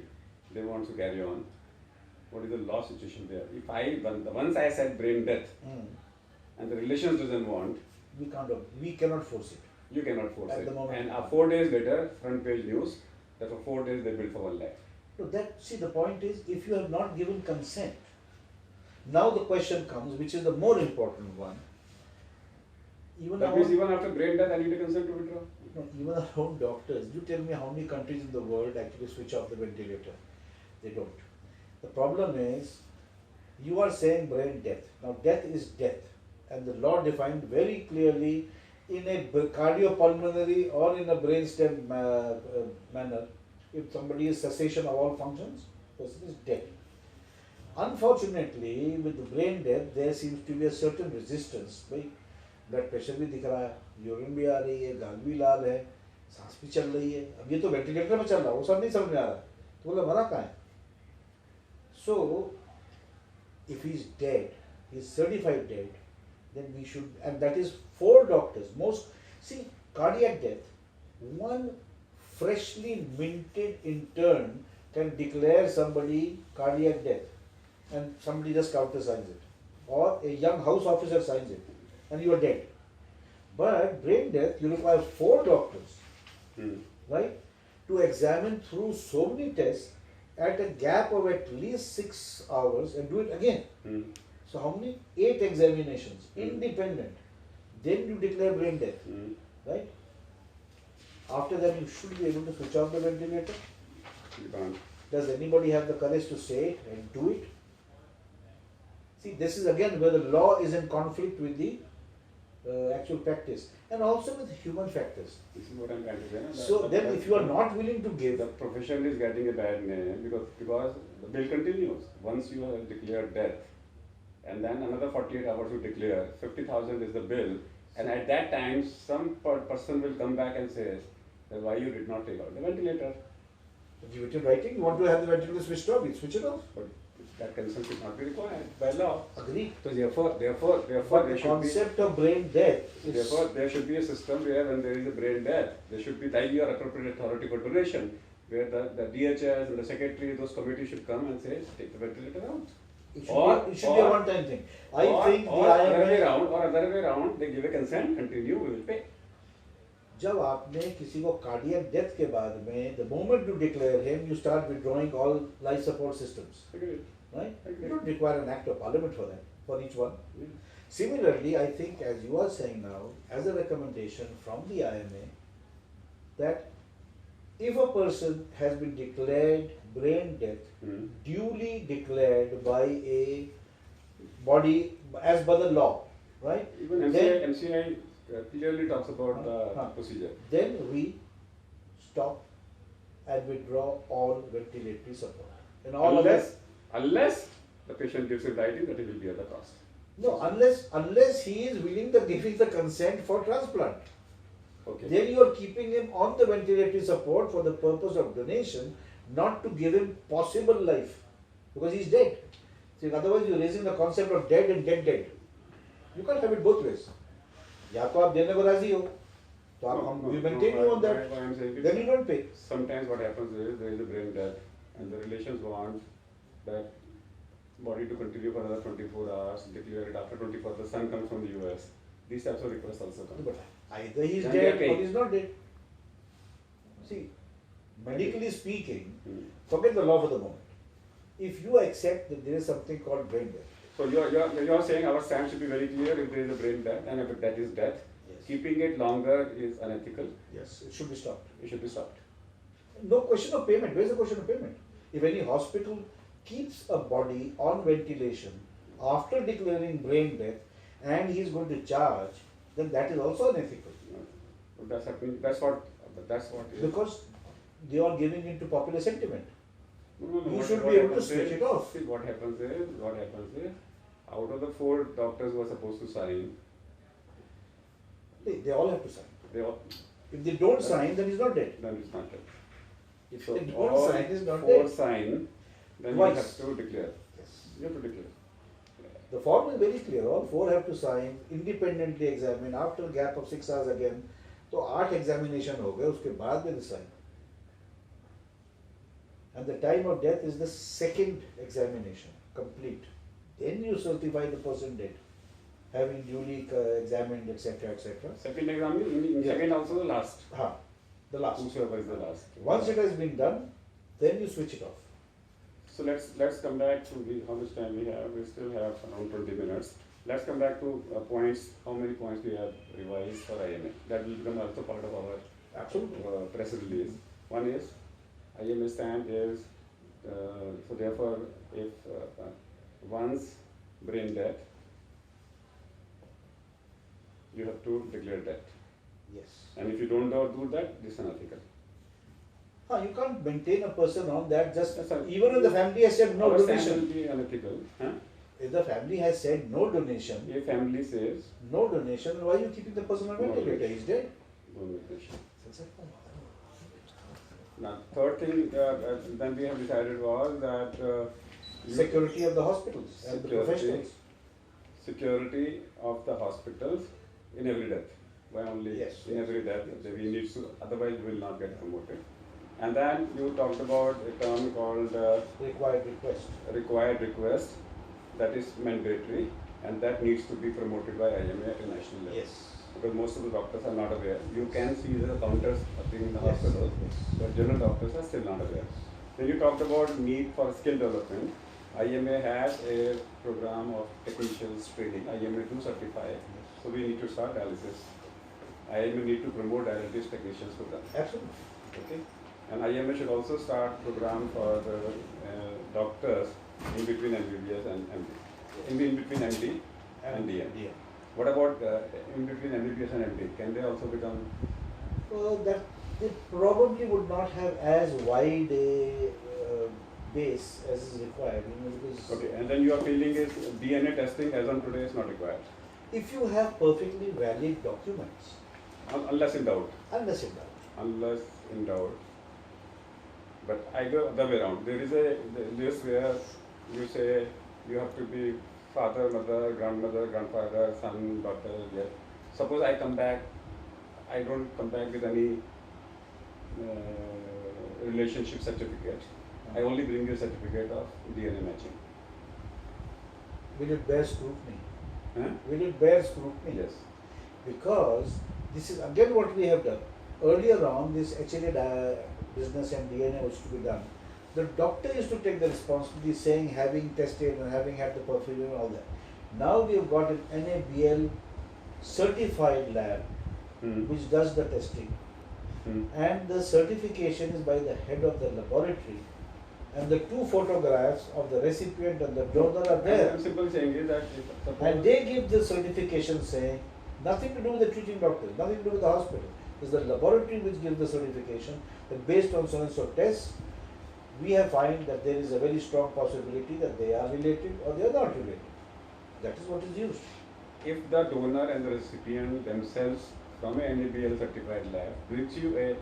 They want to carry on. What is the law situation there? Once I said brain death, and the relations doesn't want, we cannot force it. You cannot force At it. the moment. And 4 days later, front page news that for 4 days they billed for 1 lakh. No, the point is, if you have not given consent, now the question comes, which is the more important one. Even after brain death, I need a consent to withdraw. No, even our own doctors, you tell me how many countries in the world actually switch off the ventilator? They don't. The problem is, you are saying brain death. Now death is death. And the law defined very clearly in a cardiopulmonary or in a brainstem manner, if somebody is cessation of all functions, person is dead. Unfortunately, with the brain death, there seems to be a certain resistance. Blood pressure भी दिख रहा है, urine भी आ रही है, गाल भी लाल है, सांस भी चल रही है, अब ये तो वेंटिलेटर में चल रहा है, वो सब नहीं समझ में आ रहा, तो बोला मरा कहाँ है? So, if he is dead, he is certified dead, then we should, and that is 4 doctors. Cardiac death, one freshly minted intern can declare somebody cardiac death, and somebody just countersigns it, or a young house officer signs it, and you are dead. But brain death, you require 4 doctors, right? to examine through so many tests at a gap of at least 6 hours and do it again. Mm. So how many? 8 examinations, Mm. independent. Then you declare brain death, Mm. right? After that, you should be able to switch off the ventilator. You can't. Does anybody have the courage to say it and do it? See, this is again where the law is in conflict with the actual practice and also with human factors. This is what I'm trying to say. No? So then if you are not willing to give, the profession is getting a bad name because the bill continues. Once you have declared death, and then another 48 hours you declare, 50,000 is the bill, and at that time some person will come back and says that why you did not take out the ventilator. give it in writing, you want to have the ventilator switched off, you switch it off. But that consent should not be required by law. Agreed. So therefore But there the should be. concept of brain death is... Therefore, there should be a system where when there is a brain death, there should be the or appropriate authority for donation, where the DHS and the secretary, those committees should come and say, take the ventilator out. It should be a one-time thing. I think the other way IMA... around, they give a consent, continue, we will pay. जब आपने किसी को cardiac death के बाद में, the moment you declare him, you start withdrawing all life support systems, Agreed. right? Agreed. You don't require an act of parliament for that, for each one. Similarly, I think, as you are saying now, as a recommendation from the IMA, that if a person has been declared brain death, Hmm. duly declared by a body as per the law, right? Even Then- MCI clearly talks about the Huh. procedure. Then we stop and withdraw all ventilatory support. And all Unless the patient gives in writing that he will bear the cost. no, unless he is willing to giving the consent for transplant. Okay. Then you are keeping him on the ventilatory support for the purpose of donation, not to give him possible life, because he's dead. See, otherwise you're raising the concept of dead and dead. You can't have it both ways. या तो आप देने को राजी हो, तो आप हम we maintain you on that. Why I'm saying it- Then you don't pay. Sometimes what happens is there is a brain death and the relations want that body to continue for another 24 hours, declare it after 24, the son comes from the US. These types of requests also come. But either he is Then they are dead or paying. he is not dead. See, medically speaking, Hmm. forget the law for the moment. If you accept that there is something called brain death, So you're saying our stand should be very clear if there is a brain death and if that is death, yes, keeping it longer is unethical. yes, it should be stopped. It should be stopped. No question of payment. Where is the question of payment? If any hospital keeps a body on ventilation after declaring brain death and he is going to charge, then that is also unethical. But that's what is. Because they are giving into popular sentiment. No, You what- should what be able to happens switch is- it off. See, what happens is, out of the 4 doctors who are supposed to sign, They all have to sign. they all, If they don't sign, then he's not dead. then it's not dead. If So they don't all sign, he's not 4 dead. sign, then Twice. you have to declare. Yes. You have to declare. The form is very clear. All 4 have to sign, independently examine, after a gap of 6 hours again. तो 8 examination हो गए, उसके बाद में sign. And the time of death is the second examination, complete. Then you certify the person dead, having duly examined, etc., etc. Second exam, Yeah. second also the last. The last. Whosoever is the last. Once it has been done, then you switch it off. So let's come back to how much time we have. We still have around 20 minutes. Let's come back to points. How many points we have revised for IMA? That will become also part of our Absolutely. press release. One is IMA stand is so therefore if once brain death, you have to declare death. Yes. And if you don't do that, this is unethical. You can't maintain a person on that just That's right. even if the family has said no Our stand donation. will be unethical. Huh? If the family has said no donation, If family says no donation, then why are you keeping the person on No ventilator? donation. He's dead. no donation. Now, third thing then we have decided was that Security of the hospitals and the professionals. security of the hospitals in every death. Why only Yes, in yes. every death? We need to, otherwise we will not get promoted. And then you talked about a term called Required request. required request, that is mandatory, and that needs to be promoted by IMA at a national level. Yes. because most of the doctors are not aware. You can see the counters appearing in the Yes, hospital, yes. but general doctors are still not aware. Then you talked about need for skill development. IMA has a program of technicians training. IMA do certify, so we need to start dialysis. IMA need to promote dialysis technicians program. Absolutely. Okay, and IMA should also start program for the doctors in between MBBS and MD. In between MD and DM. Yeah. What about in between MBBS and MD? Can they also become? Well, that they probably would not have as wide a base as is required, because Okay, and then your feeling is DNA testing as on today is not required, if you have perfectly valid documents, unless in doubt. unless in doubt. Unless in doubt. But I go the way around. There is a list where you say you have to be father, mother, grandmother, grandfather, son, daughter. Yeah. Suppose I come back, I don't come back with any relationship certificate. I only bring you a certificate of DNA matching. Will it bear scrutiny? Huh? Will it bear scrutiny? Yes. Because this is again what we have done. Earlier on, this HLA business and DNA was to be done. The doctor used to take the responsibility, saying having tested and having had the perfusion and all that. Now we have got an NABL certified lab which does the testing, and the certification is by the head of the laboratory, and the two photographs of the recipient and the donor are there. I'm simply saying is that And they give the certification saying nothing to do with the treating doctor, nothing to do with the hospital. It's the laboratory which gives the certification that based on so and so tests, we have found that there is a very strong possibility that they are related or they are not related. That is what is used. if the donor and the recipient themselves from a NABL certified lab brings you a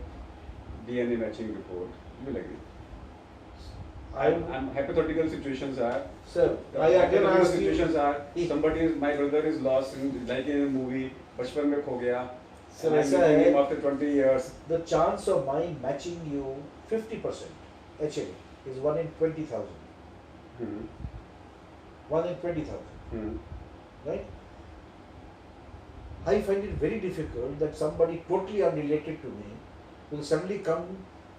DNA matching report, you will agree. I'm hypothetical situations are. Sir, I again hypothetical ask you, situations are. Somebody is, my brother is lost in like in a movie. बचपन में खो गया. Sir, and I'm ऐसा meeting है, him after 20 years. the chance of my matching you 50% HLA is 1 in 20,000. Hmm. 1 in 20,000. Hmm. Right? I find it very difficult that somebody totally unrelated to me will suddenly come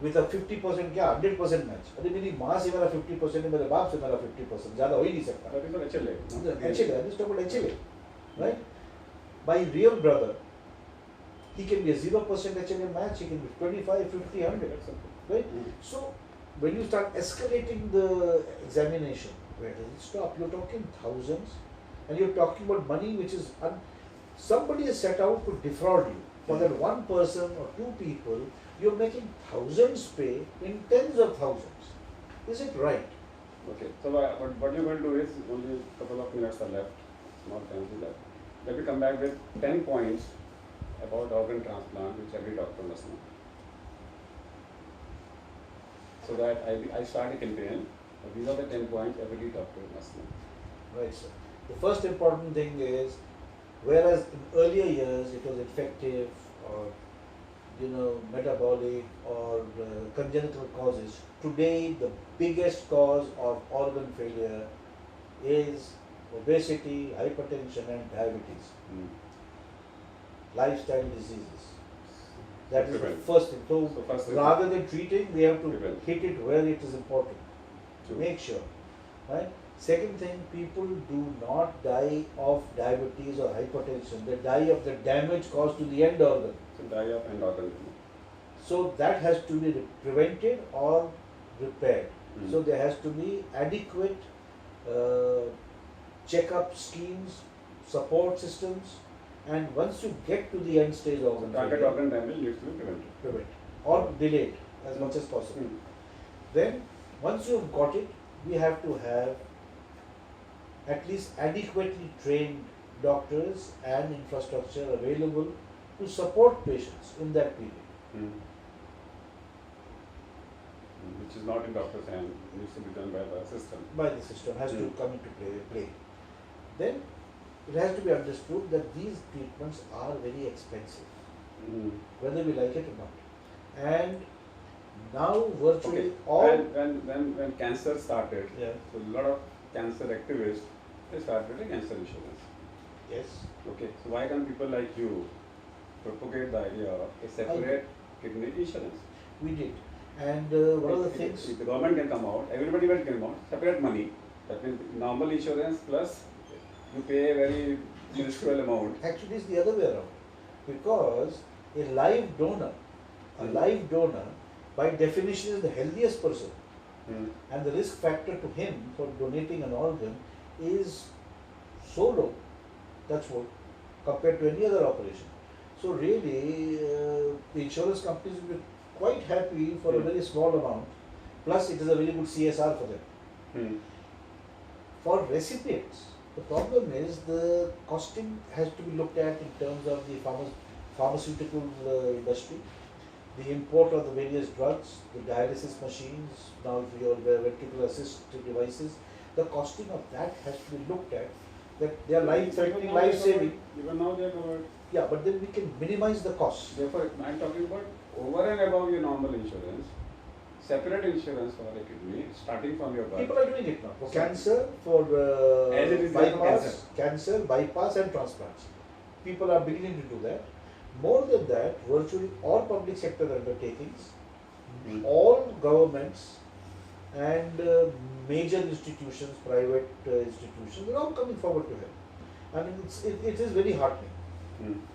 with a 50% क्या 100% match. अरे मेरी माँ से मेरा 50% है, मेरे बाप से मेरा 50%, ज़्यादा हो ही नहीं सकता. That is for HLA. No? HLA, I just talk about HLA, right? My real brother, he can be a 0% HLA match, he can be 25, 50, 100, That's okay. right? Hmm. So when you start escalating the examination, where does it stop? You're talking thousands, and you're talking about money which is somebody is set out to defraud you. For that one person or two people, you're making thousands pay in tens of thousands. Is it right? Okay. So what you're going to do is only a couple of minutes are left. Small time is left. Let me come back with 10 points about organ transplant, which every doctor must know. So that I start a campaign. These are the 10 points every doctor must know. Right, sir. The first important thing is, whereas in earlier years it was infective or metabolic or congenital causes, today the biggest cause of organ failure is obesity, hypertension and diabetes, lifestyle diseases. That is the Prevent. first thing. So first thing- rather than treating, we have to Prevent. hit it where it is important. To True. make sure, right? Second thing, people do not die of diabetes or hypertension. They die of the damage caused to the end organ. So die of end organ. So that has to be prevented or repaired. Mm. So there has to be adequate checkup schemes, support systems, and once you get to the end stage organ Target failure, organ damage needs to be prevented. prevent or delayed as much as possible. Mm. Then once you've got it, we have to have at least adequately trained doctors and infrastructure available to support patients in that period. Mm. Which is not in doctor's hand, needs to be done by the system. By the system, has to Mm. come into play. Then it has to be understood that these treatments are very expensive, Mm. whether we like it or not. And now virtually Okay. all When cancer started, yeah. so a lot of cancer activists, they started a cancer insurance. Yes. Okay, so why can't people like you propagate the idea of a separate kidney insurance? We did. And one of the things... If the government can come out, everybody will come out, separate money, that means normal insurance plus you pay a very minuscule amount. Actually, it's the other way around. Because a live donor, by definition is the healthiest person. And the risk factor to him for donating an organ is so low, that's what, compared to any other operation. So really, the insurance companies will be quite happy for a very small amount, plus it is a very good CSR for them. For recipients, the problem is the costing has to be looked at in terms of the pharmaceutical industry, the import of the various drugs, the dialysis machines, now your ventricular assist devices. The costing of that has to be looked at, that they are life-threatening, life-saving. Even now they are covered. Yeah, but then we can minimize the cost. Therefore, I am talking about over and above your normal insurance, separate insurance for a kidney, starting from your birth. People are doing it now. For cancer, for As it is bypass, cancer, bypass and transplants. People are beginning to do that. More than that, virtually all public sector undertakings, all governments and major institutions, private institutions, they're all coming forward to help. I mean, it is very heartening.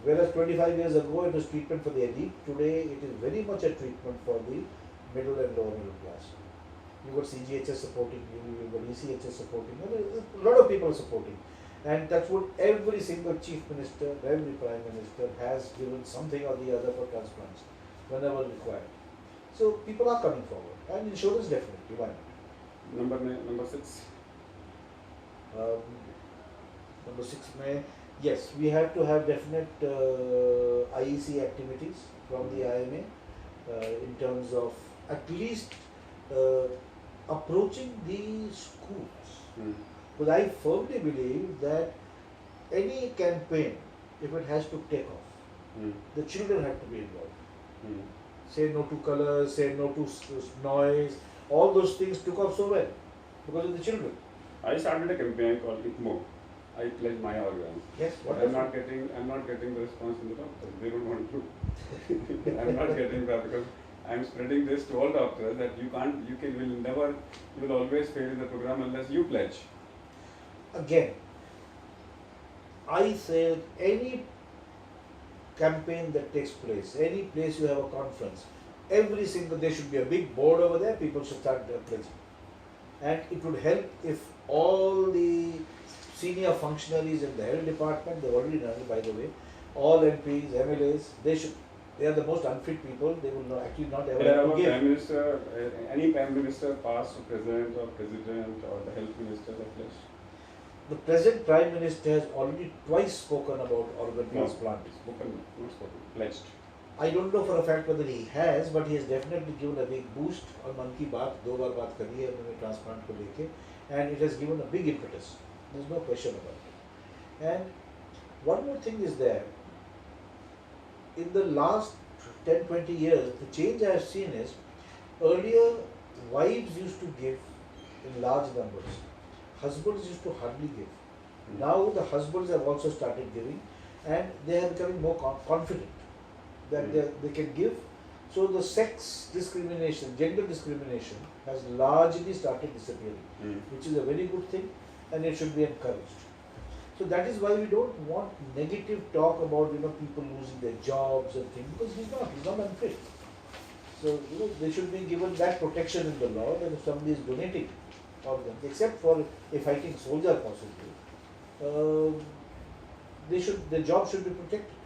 Whereas 25 years ago it was treatment for the elite, today it is very much a treatment for the middle and lower middle class. You've got CGHS supporting you, you've got ECHS supporting you, a lot of people are supporting. And that's what every single chief minister, every prime minister has given something or the other for transplants whenever required. So people are coming forward, and insurance definitely, why not? Number 6. Number 6 may, yes, we have to have definite IEC activities from the IMA in terms of at least approaching the schools. Because I firmly believe that any campaign, if it has to take off, the children have to be involved. Say no to colors, say no to noise, all those things took off so well because of the children. I started a campaign called ITMO. I pledge my organs. Yes, but I'm not getting the response from the doctors. They don't want to. I'm not getting that because I'm spreading this to all doctors that you will always fail in the program unless you pledge. Again, I say any campaign that takes place, any place you have a conference, there should be a big board over there, people should start pledging. And it would help if all the senior functionaries in the health department, they've already done it by the way, all MPs, MLAs, they are the most unfit people, they will actually not ever have to give. Prime Minister, any Prime Minister, past or present or the Health Minister have pledged? The present Prime Minister has already twice spoken about organ transplant. Not spoken, pledged. I don't know for a fact whether he has, but he has definitely given a big boost on Mann Ki Baat. 2 बार बात करी है उन्होंने transplant को लेके, and it has given a big impetus. There's no question about it. And one more thing is there. In the last 10-20 years, the change I have seen is earlier wives used to give in large numbers. Husbands used to hardly give. Now the husbands have also started giving, and they are becoming more confident that they can give. So the sex discrimination, gender discrimination has largely started disappearing, which is a very good thing, and it should be encouraged. So that is why we don't want negative talk about people losing their jobs and things, because he's not unfit. So they should be given that protection in the law that if somebody is donating organs, except for a fighting soldier possibly, their job should be protected.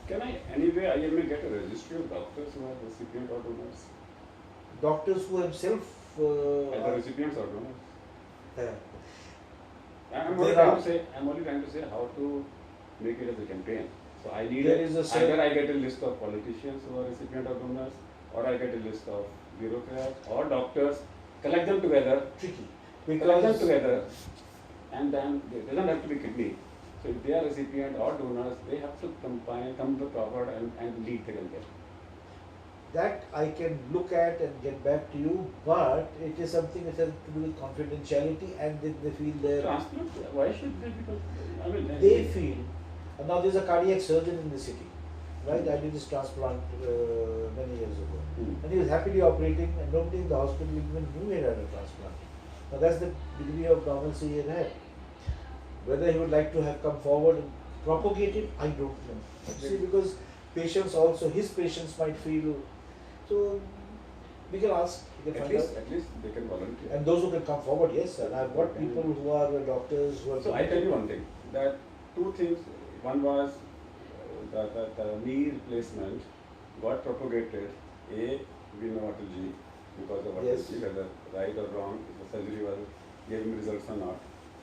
Can I IMA get a registry of doctors who are recipient or donors? Doctors who himself are recipients or donors? I'm only trying to say how to make it as a campaign. So I need either I get a list of politicians who are recipient or donors, or I get a list of bureaucrats or doctors, collect them together. Tricky. Collect them together, and then it doesn't have to be kidney. So if they are recipient or donors, they have to come to proper and lead the campaign. that I can look at and get back to you, but it is something which has to do with confidentiality, and they feel their Transplant, why should they become, I mean, they feel. Now there's a cardiac surgeon in the city, right? I did this transplant many years ago, and he was happily operating, and nobody in the hospital even knew he had a transplant. Now that's the degree of normalcy he had. Whether he would like to have come forward and propagate it, I don't know. See, because patients also, his patients might feel, so we can ask, we can find out. At least they can volunteer. And those who can come forward, yes, and I've got people who are doctors who are. So I tell you one thing, that two things, one was the knee replacement got propagated, A, we know what is G, because of what is G, whether right or wrong, if the surgery was giving results or not.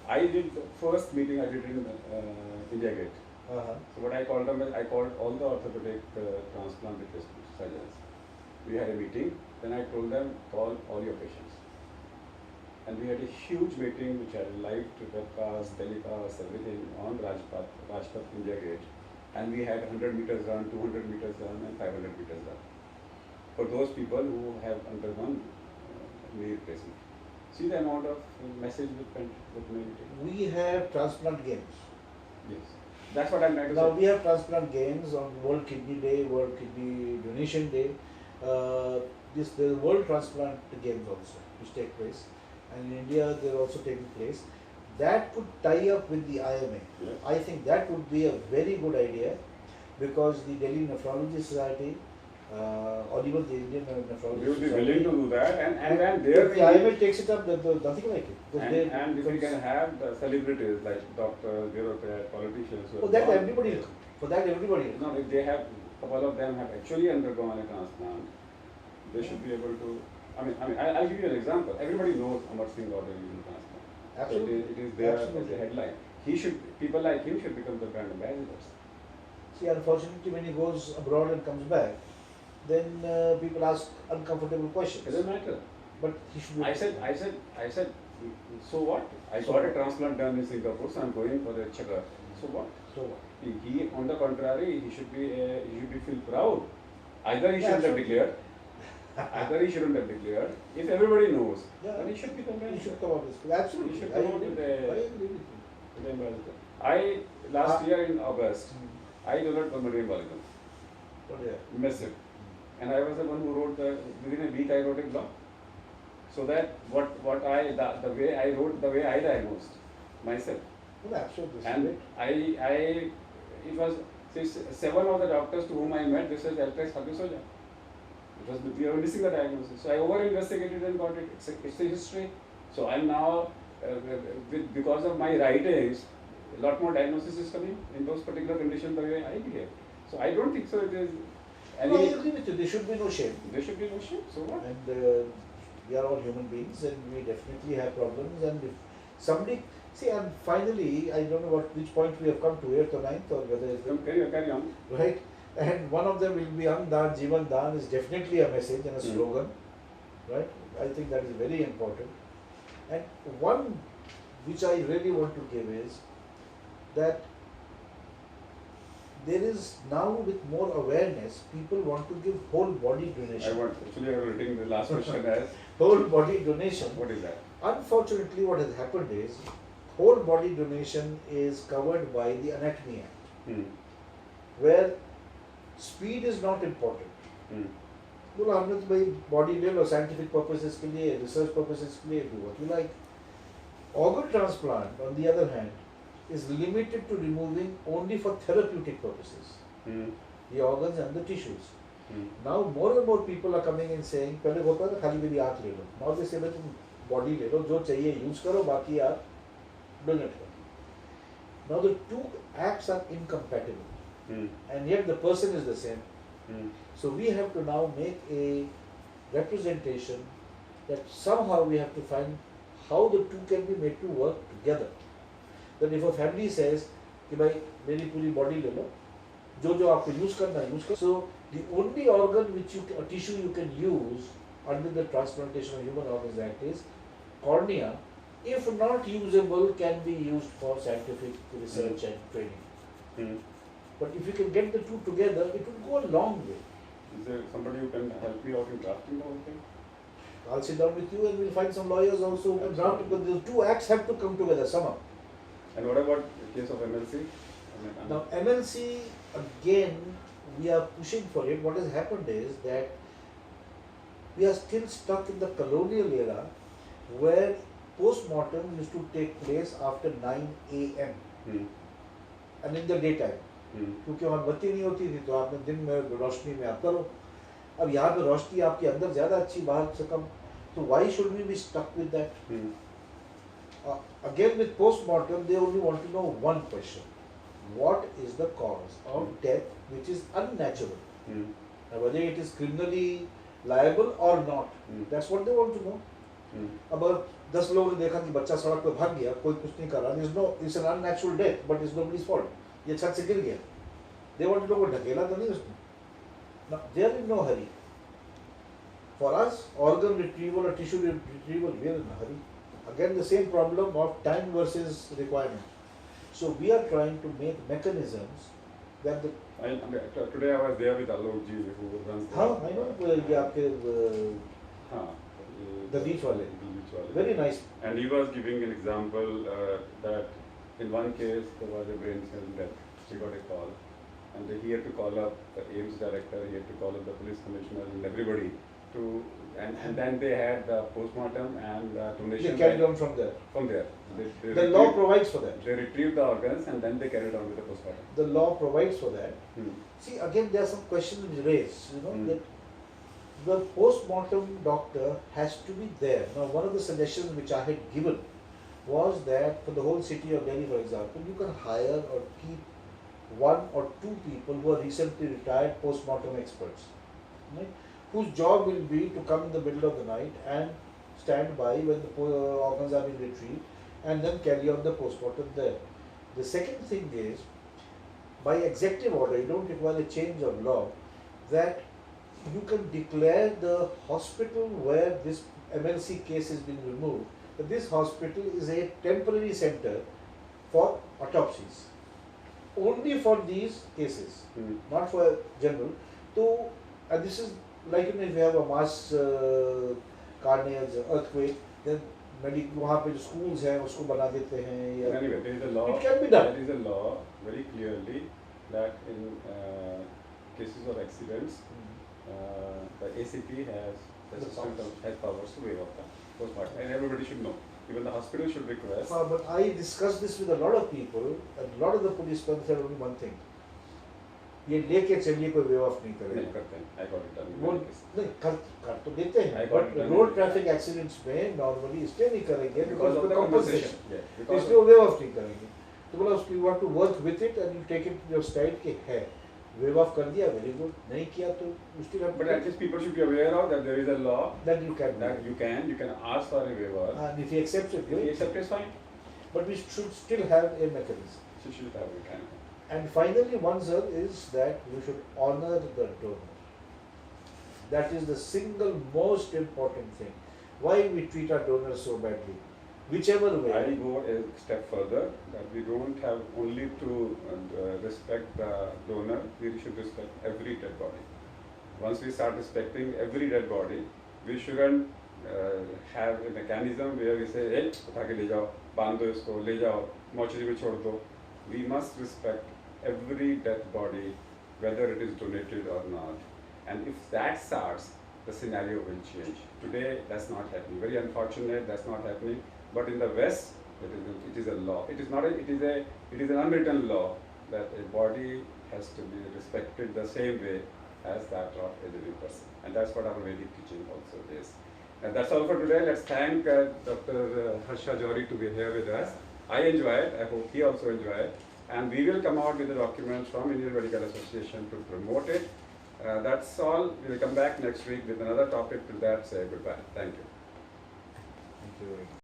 I did the first meeting I did in India Gate. So what I called them is, I called all the orthopedic transplant replacement surgeons. We had a meeting, then I told them, call all your patients. And we had a huge meeting which had live webcast, telecast, everything on Rajpath, India Gate. And we had 100 meters run, 200 meters run, and 500 meters run. For those people who have undergone knee replacement. See the amount of message with me. We have transplant games. Yes. That's what I'm trying to say. Now we have transplant games on World Kidney Day, World Kidney Donation Day. The World Transplant Games also, which take place, and in India they are also taking place. That could tie up with the IMA. Yes. I think that would be a very good idea, because the Delhi Nephrology Society or even the Indian Nephrology We would be Society, willing to do that, and when if there the IMA takes it up, then there's nothing like it. and if we can have the celebrities like doctors, bureaucrats, politicians. For that everybody, No, if they have, a couple of them have actually undergone a transplant, they should be able to. I'll give you an example. Everybody knows Amar Singh got a renal transplant. Absolutely. It is there Absolutely. as a headline. People like him should become the brand ambassadors. See, unfortunately, when he goes abroad and comes back, then people ask uncomfortable questions. It doesn't matter. But he should be. I said, so what? I got a transplant done in Singapore, so I'm going for a checker. So what? So what? He, on the contrary, he should feel proud. Either he shouldn't have declared. If everybody knows, then he should be the man. He should come out with this. Absolutely. He should I come out agree. with I agree with you. the ambassador. Last year in August, I developed pulmonary embolism. But yeah. Massive. And I was the one who wrote within a week I wrote a blog. So that the way I diagnosed myself. Well, absolutely. And it was 7 of the doctors to whom I met, this was Alpex Habisoja. We were missing the diagnosis. So I over-investigated and got it. It's a history. So I'm now, because of my writings, a lot more diagnosis is coming in those particular conditions the way I behave. So I don't think so it is any... No, I agree with you. There should be no shame. There should be no shame. So what? And we are all human beings, and we definitely have problems. And if somebody... See, and finally, I don't know which point we have come to, 8th or 9th, or whether it's... Carry on. Right? And one of them will be Andan, Jivan Dan is definitely a message and a slogan. Right? I think that is very important. And one which I really want to give is that there is now, with more awareness, people want to give whole body donation. I am writing the last question as whole body donation. What is that? Unfortunately, what has happened is whole body donation is covered by the Anatomy Act, where speed is not important. बोलो हमने तो भाई body ले लो scientific purposes के लिए, research purposes के लिए, do what you like. Organ transplant, on the other hand, is limited to removing only for therapeutic purposes, the organs and the tissues. Now more and more people are coming and saying, पहले होता था खाली मेरी आँख ले लो. Now they say that तुम body ले लो, जो चाहिए use करो, बाकी आप donate करो. Now the two acts are incompatible, and yet the person is the same. So we have to now make a representation that somehow we have to find how the two can be made to work together. That if a family says कि भाई मेरी पूरी body ले लो, जो आपको use करना use करो. So the only organ which a tissue you can use under the Transplantation of Human Organs Act is cornea. If not usable, can be used for scientific research and training. But if you can get the two together, it will go a long way. Is there somebody who can help me out in drafting the whole thing? I'll sit down with you and we'll find some lawyers also who can draft it, because the two acts have to come together somehow. And what about the case of MLC? Now MLC, again, we are pushing for it. What has happened is that we are still stuck in the colonial era where post-mortem used to take place after 9 a.m. and in the daytime. क्योंकि वहाँ बत्ती नहीं होती थी तो आपने दिन में रोशनी में आप करो. अब यहाँ पे रोशनी आपके अंदर ज़्यादा अच्छी बाहर से कम, तो why should we be stuck with that? Again with post-mortem they only want to know one question: what is the cause of death which is unnatural? Now, whether it is criminally liable or not, that's what they want to know. अब अगर 10 लोगों ने देखा कि बच्चा सड़क पे भाग गया, कोई कुछ नहीं कर रहा, it's an unnatural death, but it's nobody's fault. ये छत से गिर गया. They want to know को ढकेला तो नहीं उसने. Now they are in no hurry. For us, organ retrieval or tissue retrieval, we are in a hurry. Again, the same problem of time versus requirement. So we are trying to make mechanisms that the. Today I was there with Alok ji who runs. हाँ, I know ये आपके the beach wale. Very nice. And he was giving an example that in one case there was a brain cell death. He got a call, and he had to call up the AIMS director. He had to call up the police commissioner and everybody to. And then they had the postmortem and donation. They carried on from there. From there. The law provides for that. They retrieved the organs and then they carried on with the postmortem. The law provides for that. See, again, there are some questions raised, that the post-mortem doctor has to be there. Now, one of the suggestions which I had given was that for the whole city of Delhi, for example, you can hire or keep 1 or 2 people who are recently retired post-mortem experts, right? Whose job will be to come in the middle of the night and stand by when the organs are being retrieved and then carry on the postmortem there. The second thing is, by executive order, you don't require a change of law, that you can declare the hospital where this MLC case is being removed, that this hospital is a temporary center for autopsies. Only for these cases, not for general. So, and this is like if you have a mass carnage, earthquake, then वहाँ पे जो schools हैं उसको बना देते हैं. Anyway, there is a law. It can be done. There is a law very clearly that in cases of accidents, the ACP has powers to waive off the postmortem, and everybody should know. Even the hospital should request. But I discussed this with a lot of people, and a lot of the policemen said only one thing: ये लेके चलिए कोई waive off नहीं करेगा. नहीं करते हैं. I got it done. वो नहीं कर तो देते हैं, but road traffic accidents में normally इसलिए नहीं करेंगे because of the compensation. इसलिए वो waive off नहीं करेंगे. तो बोला उसको you have to work with it and you take it to your stride कि है waive off कर दिया, very good. नहीं किया तो still have to. But at least people should be aware of that there is a law that you can ask for a waiver. And if he accepts it, great. If he accepts it, fine. But we should still have a mechanism. So should have a mechanism. And finally, one, sir, is that we should honor the donor. That is the single most important thing. Why we treat our donors so badly? Whichever way. I go a step further, that we don't have only to respect the donor, we should respect every dead body. Once we start respecting every dead body, we shouldn't have a mechanism where we say, hey, उठा के ले जाओ, बांध दो इसको, ले जाओ, mortuary में छोड़ दो. We must respect every dead body, whether it is donated or not. And if that starts, the scenario will change. Today, that's not happening. Very unfortunate, that's not happening. But in the West, it is a law. It is not. It is an unwritten law that a body has to be respected the same way as that of a living person. And that's what our Vedic teaching also is. And that's all for today. Let's thank Dr. Harsha Johri to be here with us. I enjoyed. I hope he also enjoyed. And we will come out with the documents from Indian Medical Association to promote it. That's all. We will come back next week with another topic. Till that, say goodbye. Thank you. Thank you very much.